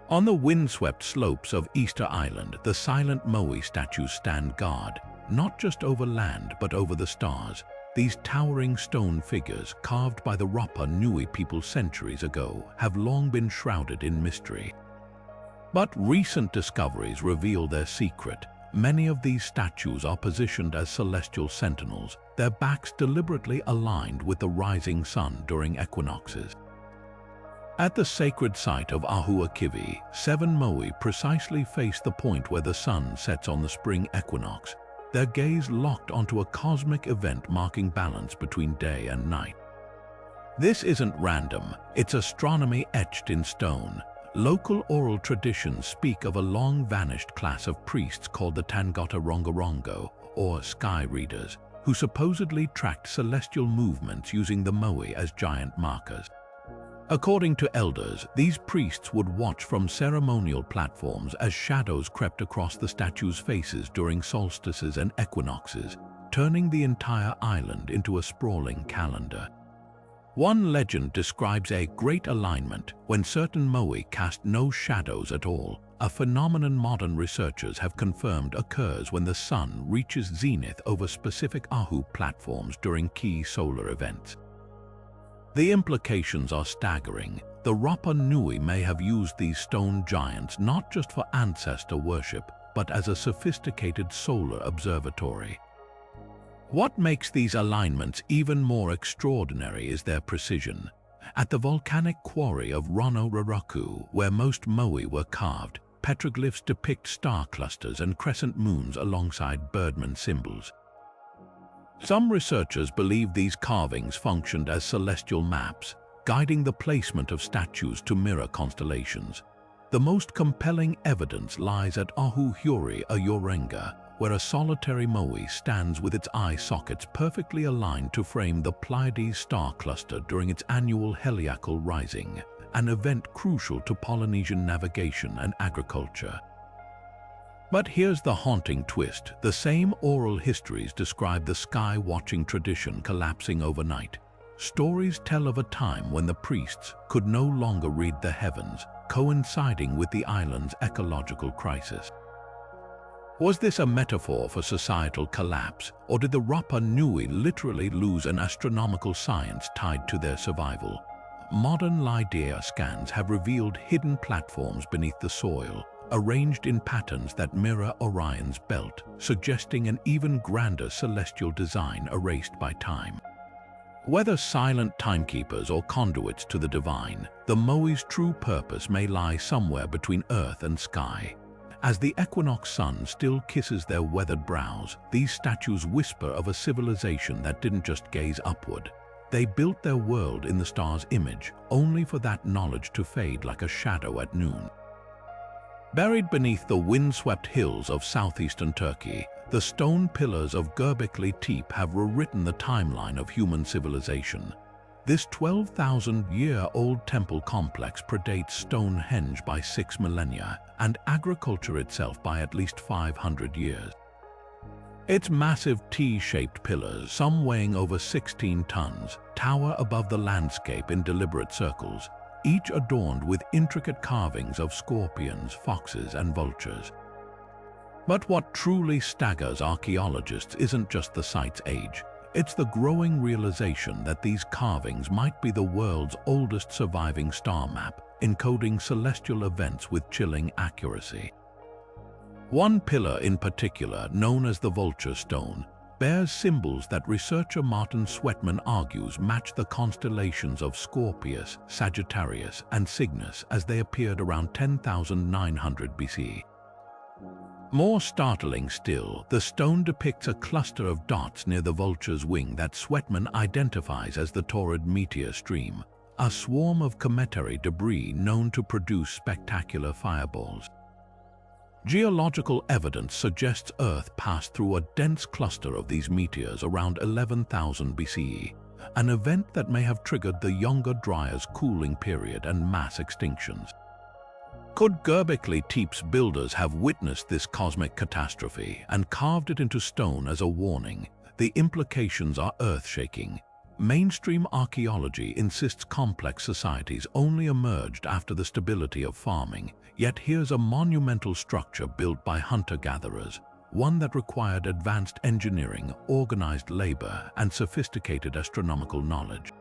On the windswept slopes of Easter Island, the silent Moai statues stand guard, not just over land but over the stars. These towering stone figures, carved by the Rapa Nui people centuries ago, have long been shrouded in mystery. But recent discoveries reveal their secret. Many of these statues are positioned as celestial sentinels, their backs deliberately aligned with the rising sun during equinoxes. At the sacred site of Ahuakivi, 7 Moai precisely face the point where the sun sets on the spring equinox, their gaze locked onto a cosmic event marking balance between day and night. This isn't random, it's astronomy etched in stone. Local oral traditions speak of a long-vanished class of priests called the Tangata Rongorongo, or sky readers, who supposedly tracked celestial movements using the Moai as giant markers. According to elders, these priests would watch from ceremonial platforms as shadows crept across the statues' faces during solstices and equinoxes, turning the entire island into a sprawling calendar. One legend describes a great alignment when certain Moai cast no shadows at all, a phenomenon modern researchers have confirmed occurs when the sun reaches zenith over specific Ahu platforms during key solar events. The implications are staggering. The Rapa Nui may have used these stone giants not just for ancestor worship, but as a sophisticated solar observatory. What makes these alignments even more extraordinary is their precision. At the volcanic quarry of Rono Raraku, where most Moai were carved, petroglyphs depict star clusters and crescent moons alongside birdman symbols. Some researchers believe these carvings functioned as celestial maps, guiding the placement of statues to mirror constellations. The most compelling evidence lies at Ahu-Huri Ayorenga, where a solitary Moai stands with its eye sockets perfectly aligned to frame the Pleiades star cluster during its annual heliacal rising, an event crucial to Polynesian navigation and agriculture. But here's the haunting twist. The same oral histories describe the sky-watching tradition collapsing overnight. Stories tell of a time when the priests could no longer read the heavens, coinciding with the island's ecological crisis. Was this a metaphor for societal collapse, or did the Rapa Nui literally lose an astronomical science tied to their survival? Modern LiDAR scans have revealed hidden platforms beneath the soil, arranged in patterns that mirror Orion's belt, suggesting an even grander celestial design erased by time. Whether silent timekeepers or conduits to the divine, the Moi's true purpose may lie somewhere between earth and sky. As the equinox sun still kisses their weathered brows, these statues whisper of a civilization that didn't just gaze upward. They built their world in the star's image, only for that knowledge to fade like a shadow at noon. Buried beneath the windswept hills of southeastern Turkey, the stone pillars of Göbekli Tepe have rewritten the timeline of human civilization. This 12,000-year-old temple complex predates Stonehenge by 6 millennia and agriculture itself by at least 500 years. Its massive T-shaped pillars, some weighing over 16 tons, tower above the landscape in deliberate circles, each adorned with intricate carvings of scorpions, foxes, and vultures. But what truly staggers archaeologists isn't just the site's age. It's the growing realization that these carvings might be the world's oldest surviving star map, encoding celestial events with chilling accuracy. One pillar in particular, known as the Vulture Stone, bears symbols that researcher Martin Sweatman argues match the constellations of Scorpius, Sagittarius, and Cygnus as they appeared around 10,900 BC. More startling still, the stone depicts a cluster of dots near the vulture's wing that Sweatman identifies as the Taurid meteor stream, a swarm of cometary debris known to produce spectacular fireballs. Geological evidence suggests Earth passed through a dense cluster of these meteors around 11,000 BCE, an event that may have triggered the Younger Dryas cooling period and mass extinctions. Could Göbekli Tepe's builders have witnessed this cosmic catastrophe and carved it into stone as a warning? The implications are earth-shaking. Mainstream archaeology insists complex societies only emerged after the stability of farming, yet here's a monumental structure built by hunter-gatherers, one that required advanced engineering, organized labor, and sophisticated astronomical knowledge.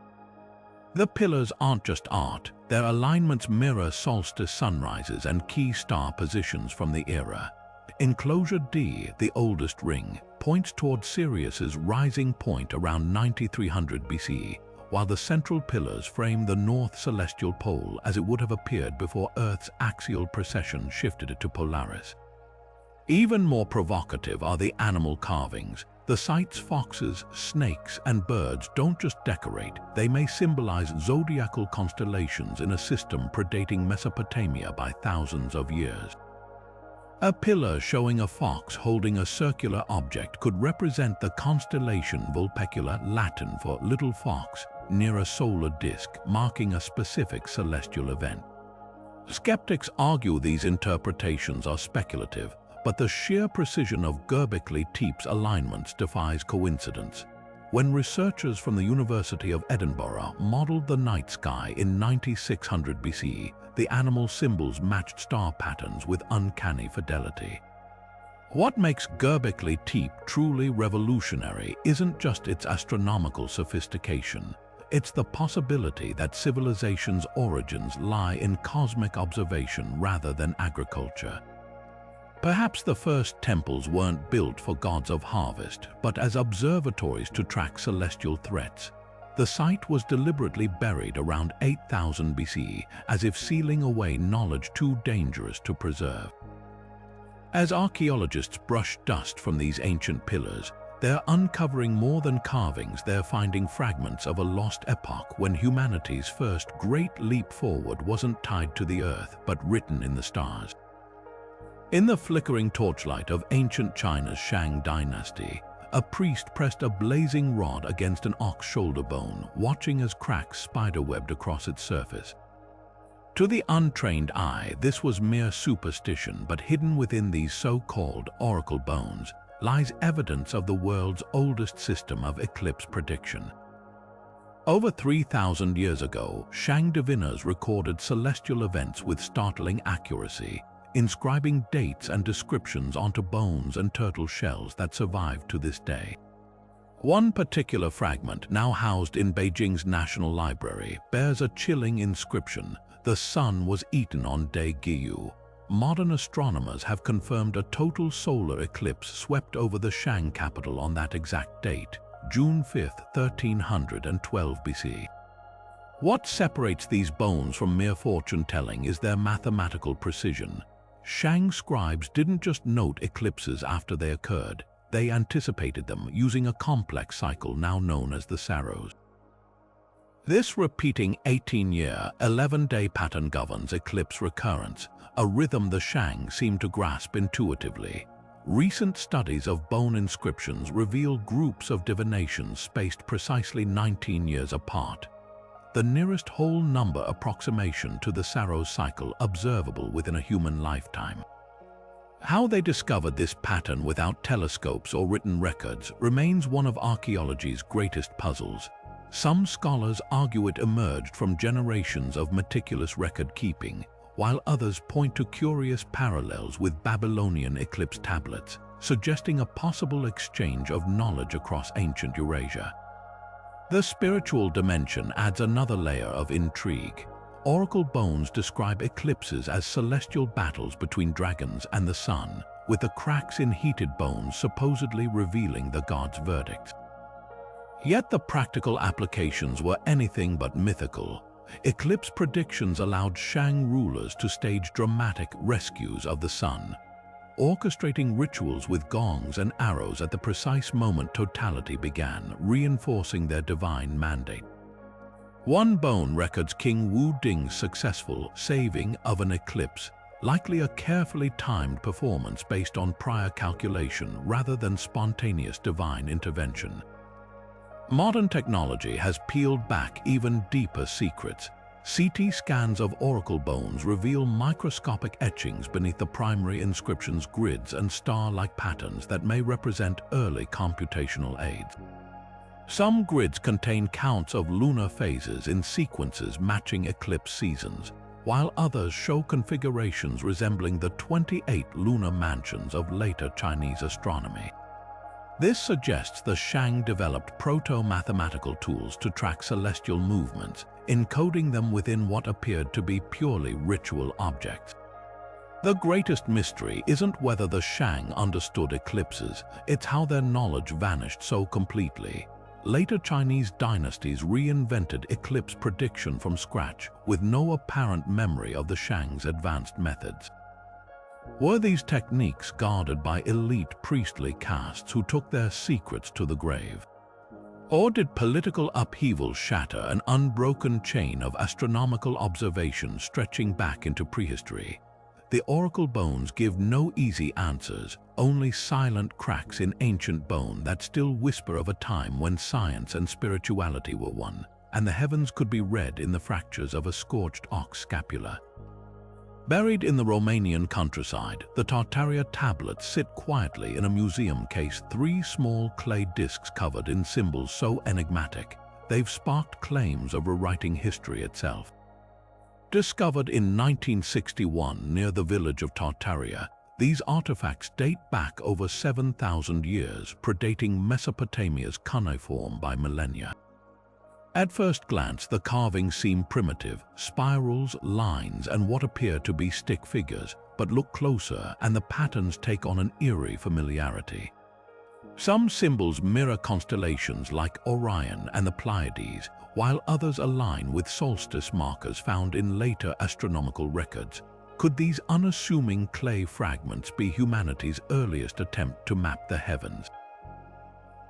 The pillars aren't just art, their alignments mirror solstice sunrises and key star positions from the era. Enclosure D, the oldest ring, points toward Sirius's rising point around 9300 BCE, while the central pillars frame the north celestial pole as it would have appeared before Earth's axial precession shifted it to Polaris. Even more provocative are the animal carvings. The site's foxes, snakes, and birds don't just decorate, they may symbolize zodiacal constellations in a system predating Mesopotamia by thousands of years. A pillar showing a fox holding a circular object could represent the constellation Vulpecula, Latin for little fox, near a solar disk, marking a specific celestial event. Skeptics argue these interpretations are speculative, but the sheer precision of Göbekli Tepe's alignments defies coincidence. When researchers from the University of Edinburgh modeled the night sky in 9600 BCE, the animal symbols matched star patterns with uncanny fidelity. What makes Göbekli Tepe truly revolutionary isn't just its astronomical sophistication. It's the possibility that civilization's origins lie in cosmic observation rather than agriculture. Perhaps the first temples weren't built for gods of harvest, but as observatories to track celestial threats. The site was deliberately buried around 8000 BCE, as if sealing away knowledge too dangerous to preserve. As archaeologists brush dust from these ancient pillars, they're uncovering more than carvings. They're finding fragments of a lost epoch when humanity's first great leap forward wasn't tied to the earth, but written in the stars. In the flickering torchlight of ancient China's Shang dynasty, a priest pressed a blazing rod against an ox shoulder bone, watching as cracks spiderwebbed across its surface. To the untrained eye, this was mere superstition, but hidden within these so-called oracle bones lies evidence of the world's oldest system of eclipse prediction. Over 3,000 years ago, Shang diviners recorded celestial events with startling accuracy, inscribing dates and descriptions onto bones and turtle shells that survive to this day. One particular fragment, now housed in Beijing's National Library, bears a chilling inscription: "The sun was eaten on day Giyu." Modern astronomers have confirmed a total solar eclipse swept over the Shang capital on that exact date, June 5, 1312 BC. What separates these bones from mere fortune-telling is their mathematical precision. Shang scribes didn't just note eclipses after they occurred, they anticipated them using a complex cycle now known as the Saros. This repeating 18-year, 11-day pattern governs eclipse recurrence, a rhythm the Shang seem to grasp intuitively. Recent studies of bone inscriptions reveal groups of divinations spaced precisely 19 years apart, the nearest whole number approximation to the Saros cycle observable within a human lifetime. How they discovered this pattern without telescopes or written records remains one of archaeology's greatest puzzles. Some scholars argue it emerged from generations of meticulous record-keeping, while others point to curious parallels with Babylonian eclipse tablets, suggesting a possible exchange of knowledge across ancient Eurasia. The spiritual dimension adds another layer of intrigue. Oracle bones describe eclipses as celestial battles between dragons and the sun, with the cracks in heated bones supposedly revealing the gods' verdicts. Yet the practical applications were anything but mythical. Eclipse predictions allowed Shang rulers to stage dramatic rescues of the sun, orchestrating rituals with gongs and arrows at the precise moment totality began, reinforcing their divine mandate. One bone records King Wu Ding's successful saving of an eclipse, likely a carefully timed performance based on prior calculation rather than spontaneous divine intervention. Modern technology has peeled back even deeper secrets. CT scans of oracle bones reveal microscopic etchings beneath the primary inscription's grids and star-like patterns that may represent early computational aids. Some grids contain counts of lunar phases in sequences matching eclipse seasons, while others show configurations resembling the 28 lunar mansions of later Chinese astronomy. This suggests the Shang developed proto-mathematical tools to track celestial movements, encoding them within what appeared to be purely ritual objects. The greatest mystery isn't whether the Shang understood eclipses, it's how their knowledge vanished so completely. Later Chinese dynasties reinvented eclipse prediction from scratch, with no apparent memory of the Shang's advanced methods. Were these techniques guarded by elite priestly castes who took their secrets to the grave? Or did political upheaval shatter an unbroken chain of astronomical observation stretching back into prehistory? The oracle bones give no easy answers, only silent cracks in ancient bone that still whisper of a time when science and spirituality were one, and the heavens could be read in the fractures of a scorched ox scapula. Buried in the Romanian countryside, the Tartaria tablets sit quietly in a museum case, 3 small clay discs covered in symbols so enigmatic, they've sparked claims of rewriting history itself. Discovered in 1961 near the village of Tartaria, these artifacts date back over 7,000 years, predating Mesopotamia's cuneiform by millennia. At first glance, the carvings seem primitive, spirals, lines, and what appear to be stick figures, but look closer and the patterns take on an eerie familiarity. Some symbols mirror constellations like Orion and the Pleiades, while others align with solstice markers found in later astronomical records. Could these unassuming clay fragments be humanity's earliest attempt to map the heavens?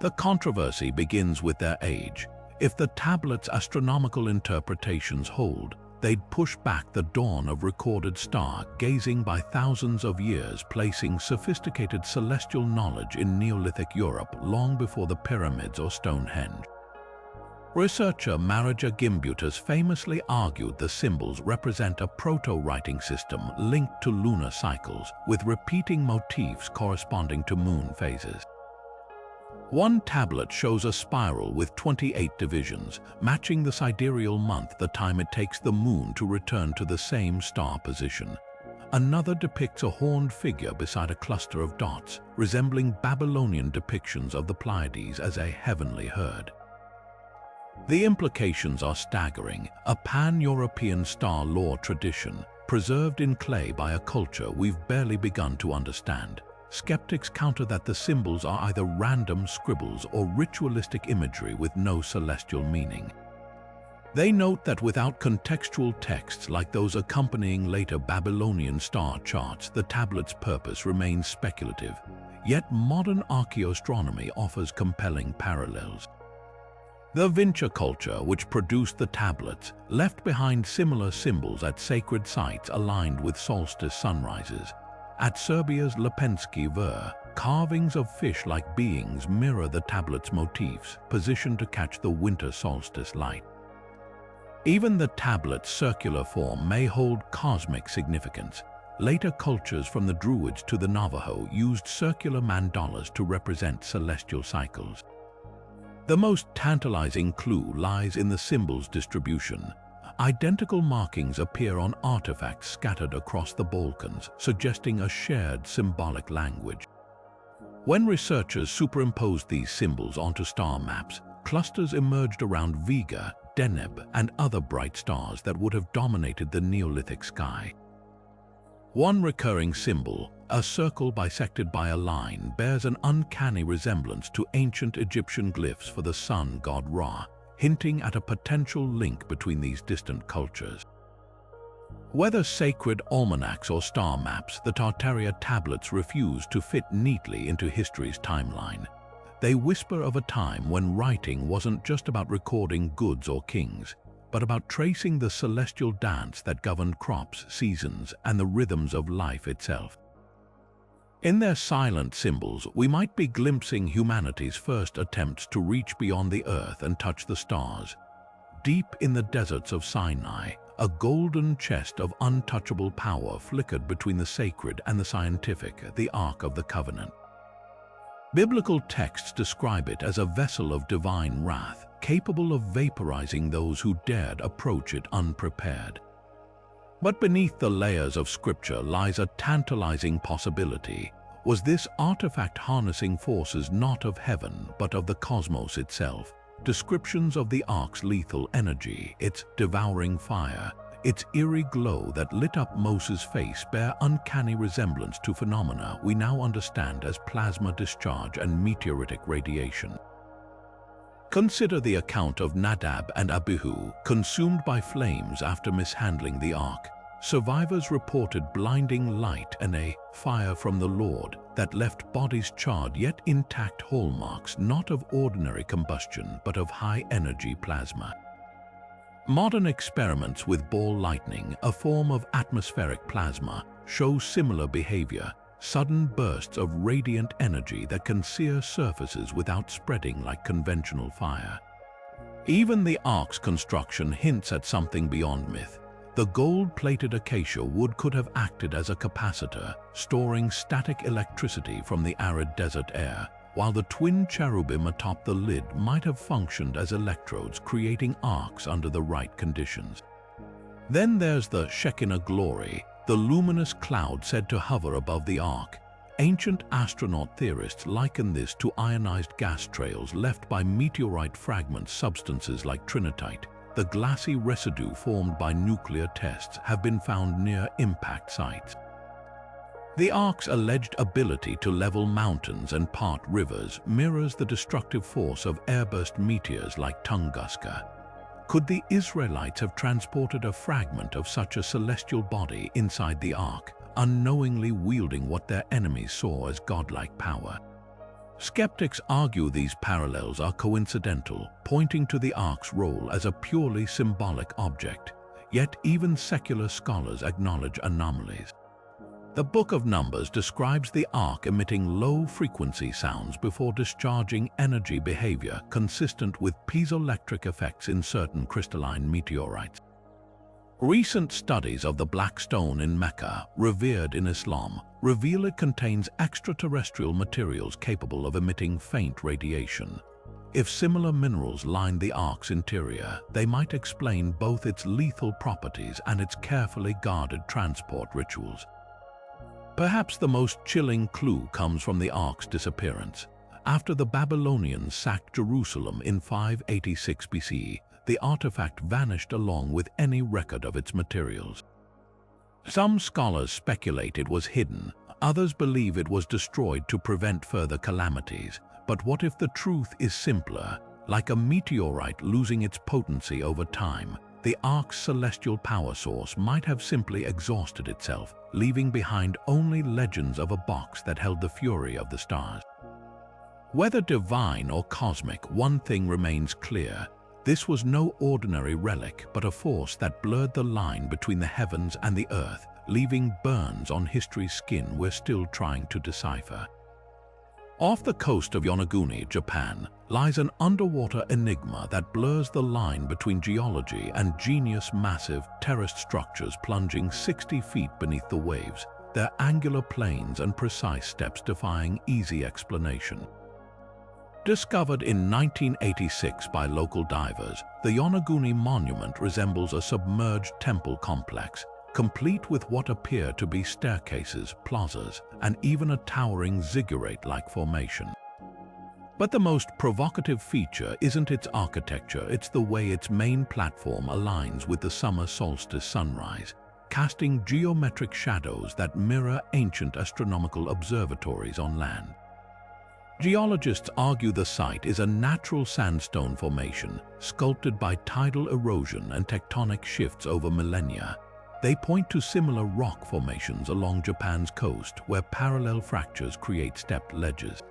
The controversy begins with their age. If the tablets' astronomical interpretations hold, they'd push back the dawn of recorded star-gazing by thousands of years, placing sophisticated celestial knowledge in Neolithic Europe long before the pyramids or Stonehenge. Researcher Marija Gimbutas famously argued the symbols represent a proto-writing system linked to lunar cycles, with repeating motifs corresponding to moon phases. One tablet shows a spiral with 28 divisions, matching the sidereal month, the time it takes the moon to return to the same star position. Another depicts a horned figure beside a cluster of dots, resembling Babylonian depictions of the Pleiades as a heavenly herd. The implications are staggering: a pan-European star lore tradition, preserved in clay by a culture we've barely begun to understand. Skeptics counter that the symbols are either random scribbles or ritualistic imagery with no celestial meaning. They note that without contextual texts like those accompanying later Babylonian star charts, the tablet's purpose remains speculative. Yet modern archaeoastronomy offers compelling parallels. The Vinča culture, which produced the tablets, left behind similar symbols at sacred sites aligned with solstice sunrises. At Serbia's Lepenski Vrh, carvings of fish-like beings mirror the tablet's motifs, positioned to catch the winter solstice light. Even the tablet's circular form may hold cosmic significance. Later cultures, from the Druids to the Navajo, used circular mandalas to represent celestial cycles. The most tantalizing clue lies in the symbol's distribution. Identical markings appear on artifacts scattered across the Balkans, suggesting a shared symbolic language. When researchers superimposed these symbols onto star maps, clusters emerged around Vega, Deneb, and other bright stars that would have dominated the Neolithic sky. One recurring symbol, a circle bisected by a line, bears an uncanny resemblance to ancient Egyptian glyphs for the sun god Ra, hinting at a potential link between these distant cultures. Whether sacred almanacs or star maps, the Tartaria tablets refuse to fit neatly into history's timeline. They whisper of a time when writing wasn't just about recording goods or kings, but about tracing the celestial dance that governed crops, seasons, and the rhythms of life itself. In their silent symbols, we might be glimpsing humanity's first attempts to reach beyond the earth and touch the stars. Deep in the deserts of Sinai, a golden chest of untouchable power flickered between the sacred and the scientific, the Ark of the Covenant. Biblical texts describe it as a vessel of divine wrath, capable of vaporizing those who dared approach it unprepared. But beneath the layers of scripture lies a tantalizing possibility. Was this artifact harnessing forces not of heaven, but of the cosmos itself? Descriptions of the Ark's lethal energy, its devouring fire, its eerie glow that lit up Moses' face bear uncanny resemblance to phenomena we now understand as plasma discharge and meteoritic radiation. Consider the account of Nadab and Abihu, consumed by flames after mishandling the ark. Survivors reported blinding light and a fire from the Lord that left bodies charred yet intact, hallmarks not of ordinary combustion but of high-energy plasma. Modern experiments with ball lightning, a form of atmospheric plasma, show similar behavior. Sudden bursts of radiant energy that can sear surfaces without spreading like conventional fire. Even the ark's construction hints at something beyond myth. The gold-plated acacia wood could have acted as a capacitor, storing static electricity from the arid desert air, while the twin cherubim atop the lid might have functioned as electrodes, creating arcs under the right conditions. Then there's the Shekinah glory, the luminous cloud said to hover above the ark. Ancient astronaut theorists liken this to ionized gas trails left by meteorite fragments. Substances like trinitite, the glassy residue formed by nuclear tests, have been found near impact sites. The ark's alleged ability to level mountains and part rivers mirrors the destructive force of airburst meteors like Tunguska. Could the Israelites have transported a fragment of such a celestial body inside the ark, unknowingly wielding what their enemies saw as godlike power? Skeptics argue these parallels are coincidental, pointing to the ark's role as a purely symbolic object. Yet even secular scholars acknowledge anomalies. The Book of Numbers describes the ark emitting low-frequency sounds before discharging energy behavior consistent with piezoelectric effects in certain crystalline meteorites. Recent studies of the Black Stone in Mecca, revered in Islam, reveal it contains extraterrestrial materials capable of emitting faint radiation. If similar minerals line the ark's interior, they might explain both its lethal properties and its carefully guarded transport rituals. Perhaps the most chilling clue comes from the ark's disappearance. After the Babylonians sacked Jerusalem in 586 BC, the artifact vanished along with any record of its materials. Some scholars speculate it was hidden, others believe it was destroyed to prevent further calamities. But what if the truth is simpler? Like a meteorite losing its potency over time, the ark's celestial power source might have simply exhausted itself, leaving behind only legends of a box that held the fury of the stars. Whether divine or cosmic, one thing remains clear. This was no ordinary relic, but a force that blurred the line between the heavens and the earth, leaving burns on history's skin we're still trying to decipher. Off the coast of Yonaguni, Japan, lies an underwater enigma that blurs the line between geology and genius. Massive, terraced structures plunging 60 feet beneath the waves, their angular planes and precise steps defying easy explanation. Discovered in 1986 by local divers, the Yonaguni monument resembles a submerged temple complex, complete with what appear to be staircases, plazas, and even a towering ziggurat-like formation. But the most provocative feature isn't its architecture, it's the way its main platform aligns with the summer solstice sunrise, casting geometric shadows that mirror ancient astronomical observatories on land. Geologists argue the site is a natural sandstone formation, sculpted by tidal erosion and tectonic shifts over millennia. They point to similar rock formations along Japan's coast, where parallel fractures create stepped ledges.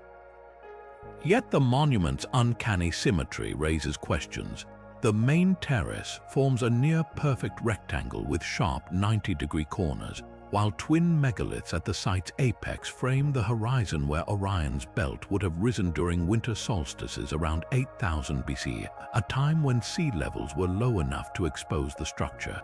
Yet the monument's uncanny symmetry raises questions. The main terrace forms a near-perfect rectangle with sharp 90-degree corners, while twin megaliths at the site's apex frame the horizon where Orion's belt would have risen during winter solstices around 8000 BC, a time when sea levels were low enough to expose the structure.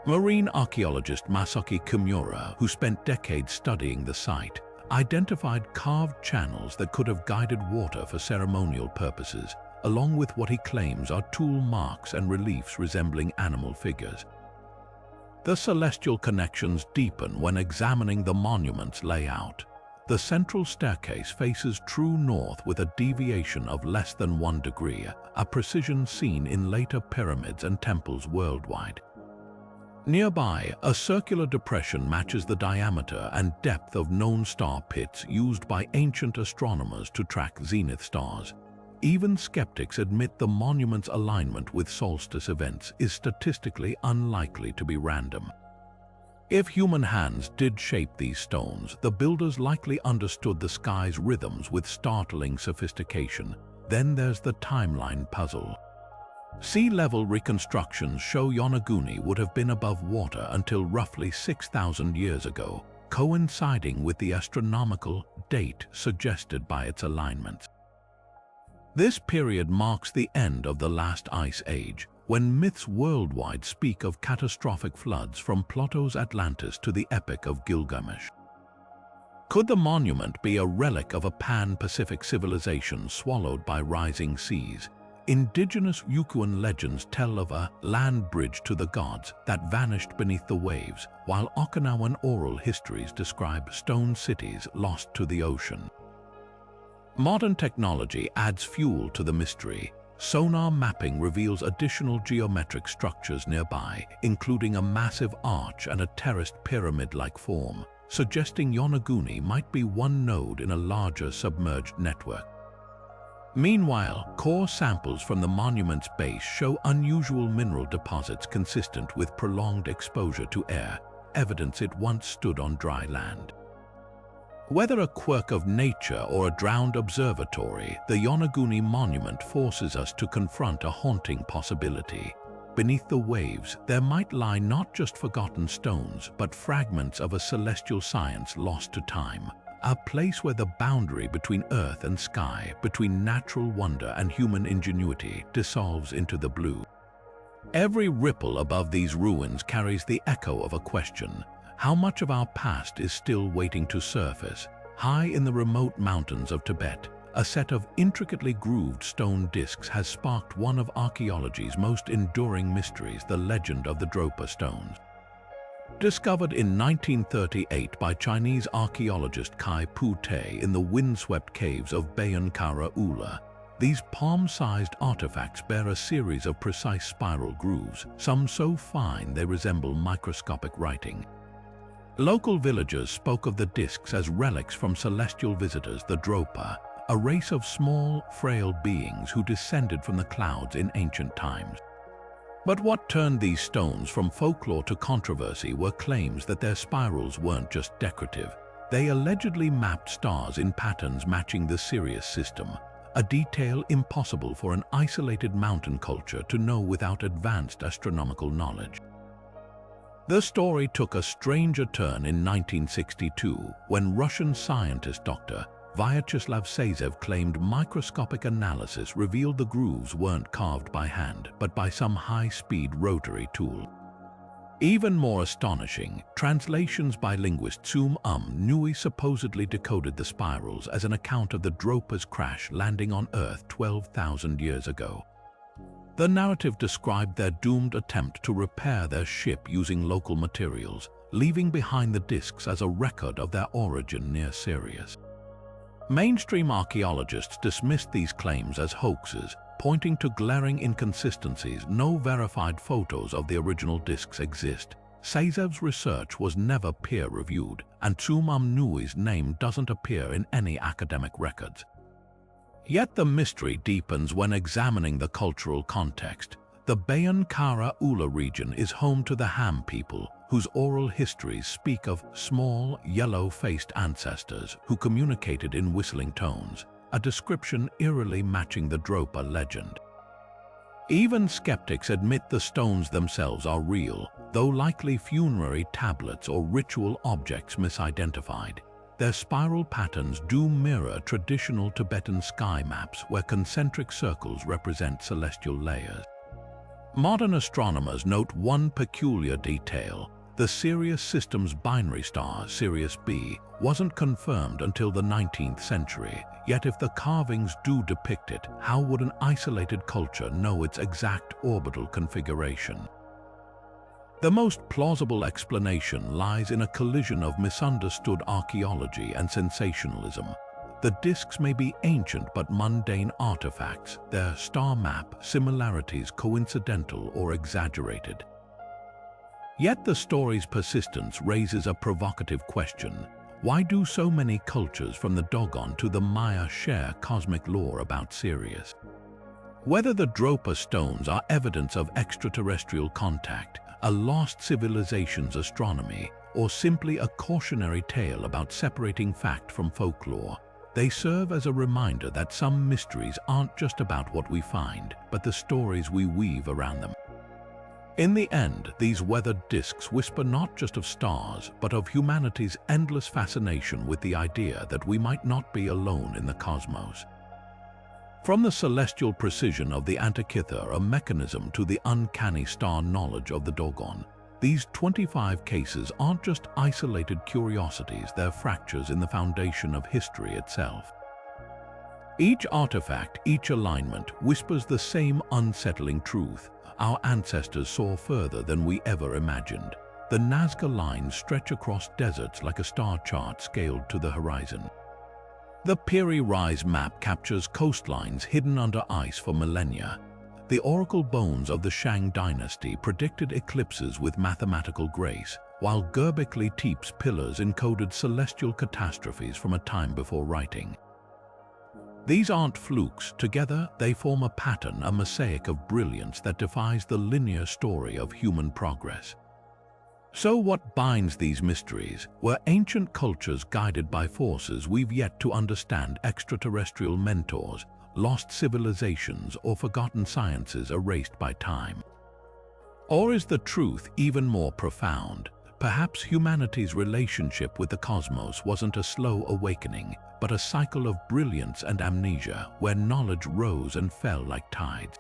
Marine archaeologist Masaki Kimura, who spent decades studying the site, identified carved channels that could have guided water for ceremonial purposes, along with what he claims are tool marks and reliefs resembling animal figures. The celestial connections deepen when examining the monument's layout. The central staircase faces true north with a deviation of less than 1 degree, a precision seen in later pyramids and temples worldwide. Nearby, a circular depression matches the diameter and depth of known star pits used by ancient astronomers to track zenith stars. Even skeptics admit the monument's alignment with solstice events is statistically unlikely to be random. If human hands did shape these stones, the builders likely understood the sky's rhythms with startling sophistication. Then there's the timeline puzzle. Sea level reconstructions show Yonaguni would have been above water until roughly 6,000 years ago, coinciding with the astronomical date suggested by its alignments. This period marks the end of the last ice age, when myths worldwide speak of catastrophic floods from Plato's Atlantis to the Epic of Gilgamesh. Could the monument be a relic of a pan-Pacific civilization swallowed by rising seas? Indigenous Yukuan legends tell of a land bridge to the gods that vanished beneath the waves, while Okinawan oral histories describe stone cities lost to the ocean. Modern technology adds fuel to the mystery. Sonar mapping reveals additional geometric structures nearby, including a massive arch and a terraced pyramid-like form, suggesting Yonaguni might be one node in a larger submerged network. Meanwhile, core samples from the monument's base show unusual mineral deposits consistent with prolonged exposure to air, evidence it once stood on dry land. Whether a quirk of nature or a drowned observatory, the Yonaguni monument forces us to confront a haunting possibility. beneath the waves there might lie not just forgotten stones, but fragments of a celestial science lost to time. A place where the boundary between earth and sky, between natural wonder and human ingenuity, dissolves into the blue. Every ripple above these ruins carries the echo of a question. How much of our past is still waiting to surface? High in the remote mountains of Tibet, a set of intricately grooved stone discs has sparked one of archaeology's most enduring mysteries, the legend of the Dropa stones. Discovered in 1938 by Chinese archaeologist Kai Pu-te in the windswept caves of Bayan Ula, these palm-sized artifacts bear a series of precise spiral grooves, some so fine they resemble microscopic writing. Local villagers spoke of the discs as relics from celestial visitors, the Dropa, a race of small, frail beings who descended from the clouds in ancient times. But what turned these stones from folklore to controversy were claims that their spirals weren't just decorative. They allegedly mapped stars in patterns matching the Sirius system, a detail impossible for an isolated mountain culture to know without advanced astronomical knowledge. The story took a stranger turn in 1962 when Russian scientist Dr. Vyacheslav Sazev claimed microscopic analysis revealed the grooves weren't carved by hand, but by some high-speed rotary tool. Even more astonishing, translations by linguist Tsum Nui supposedly decoded the spirals as an account of the Dropa's crash landing on Earth 12,000 years ago. The narrative described their doomed attempt to repair their ship using local materials, leaving behind the discs as a record of their origin near Sirius. Mainstream archaeologists dismissed these claims as hoaxes, pointing to glaring inconsistencies. No verified photos of the original discs exist. Sazev's research was never peer-reviewed, and Tsum Nui's name doesn't appear in any academic records. Yet the mystery deepens when examining the cultural context. The Bayan Ula region is home to the Ham people, whose oral histories speak of small, yellow-faced ancestors who communicated in whistling tones, a description eerily matching the Dropa legend. Even skeptics admit the stones themselves are real, though likely funerary tablets or ritual objects misidentified. Their spiral patterns do mirror traditional Tibetan sky maps where concentric circles represent celestial layers. Modern astronomers note one peculiar detail. The Sirius system's binary star, Sirius B, wasn't confirmed until the 19th century. Yet if the carvings do depict it, how would an isolated culture know its exact orbital configuration? The most plausible explanation lies in a collision of misunderstood archaeology and sensationalism. The discs may be ancient but mundane artifacts, their star map similarities coincidental or exaggerated. Yet the story's persistence raises a provocative question. Why do so many cultures from the Dogon to the Maya share cosmic lore about Sirius? Whether the Dropa stones are evidence of extraterrestrial contact, a lost civilization's astronomy, or simply a cautionary tale about separating fact from folklore, they serve as a reminder that some mysteries aren't just about what we find, but the stories we weave around them. In the end, these weathered discs whisper not just of stars, but of humanity's endless fascination with the idea that we might not be alone in the cosmos. From the celestial precision of the Antikythera Mechanism to the uncanny star knowledge of the Dogon, these 25 cases aren't just isolated curiosities, they're fractures in the foundation of history itself. Each artifact, each alignment, whispers the same unsettling truth. Our ancestors saw further than we ever imagined. The Nazca Lines stretch across deserts like a star chart scaled to the horizon. The Piri Rise map captures coastlines hidden under ice for millennia. The oracle bones of the Shang dynasty predicted eclipses with mathematical grace, while Göbekli Tepe's pillars encoded celestial catastrophes from a time before writing. These aren't flukes. Together, they form a pattern, a mosaic of brilliance that defies the linear story of human progress. So what binds these mysteries? Were ancient cultures guided by forces we've yet to understand, extraterrestrial mentors, lost civilizations, or forgotten sciences erased by time? Or is the truth even more profound? Perhaps humanity's relationship with the cosmos wasn't a slow awakening, but a cycle of brilliance and amnesia where knowledge rose and fell like tides.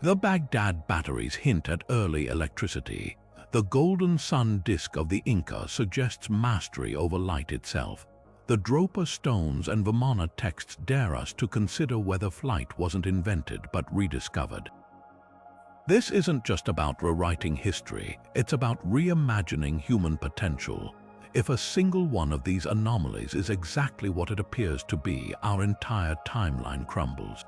The Baghdad Batteries hint at early electricity. The golden sun disk of the Inca suggests mastery over light itself. The Dropa stones and Vimana texts dare us to consider whether flight wasn't invented but rediscovered. This isn't just about rewriting history, it's about reimagining human potential. If a single one of these anomalies is exactly what it appears to be, our entire timeline crumbles.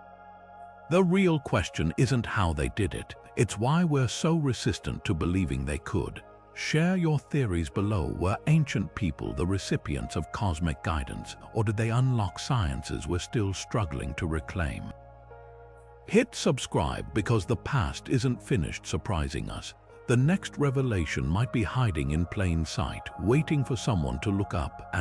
The real question isn't how they did it, it's why we're so resistant to believing they could. Share your theories below. Were ancient people the recipients of cosmic guidance, or did they unlock sciences we're still struggling to reclaim? Hit subscribe because the past isn't finished surprising us. The next revelation might be hiding in plain sight, waiting for someone to look up and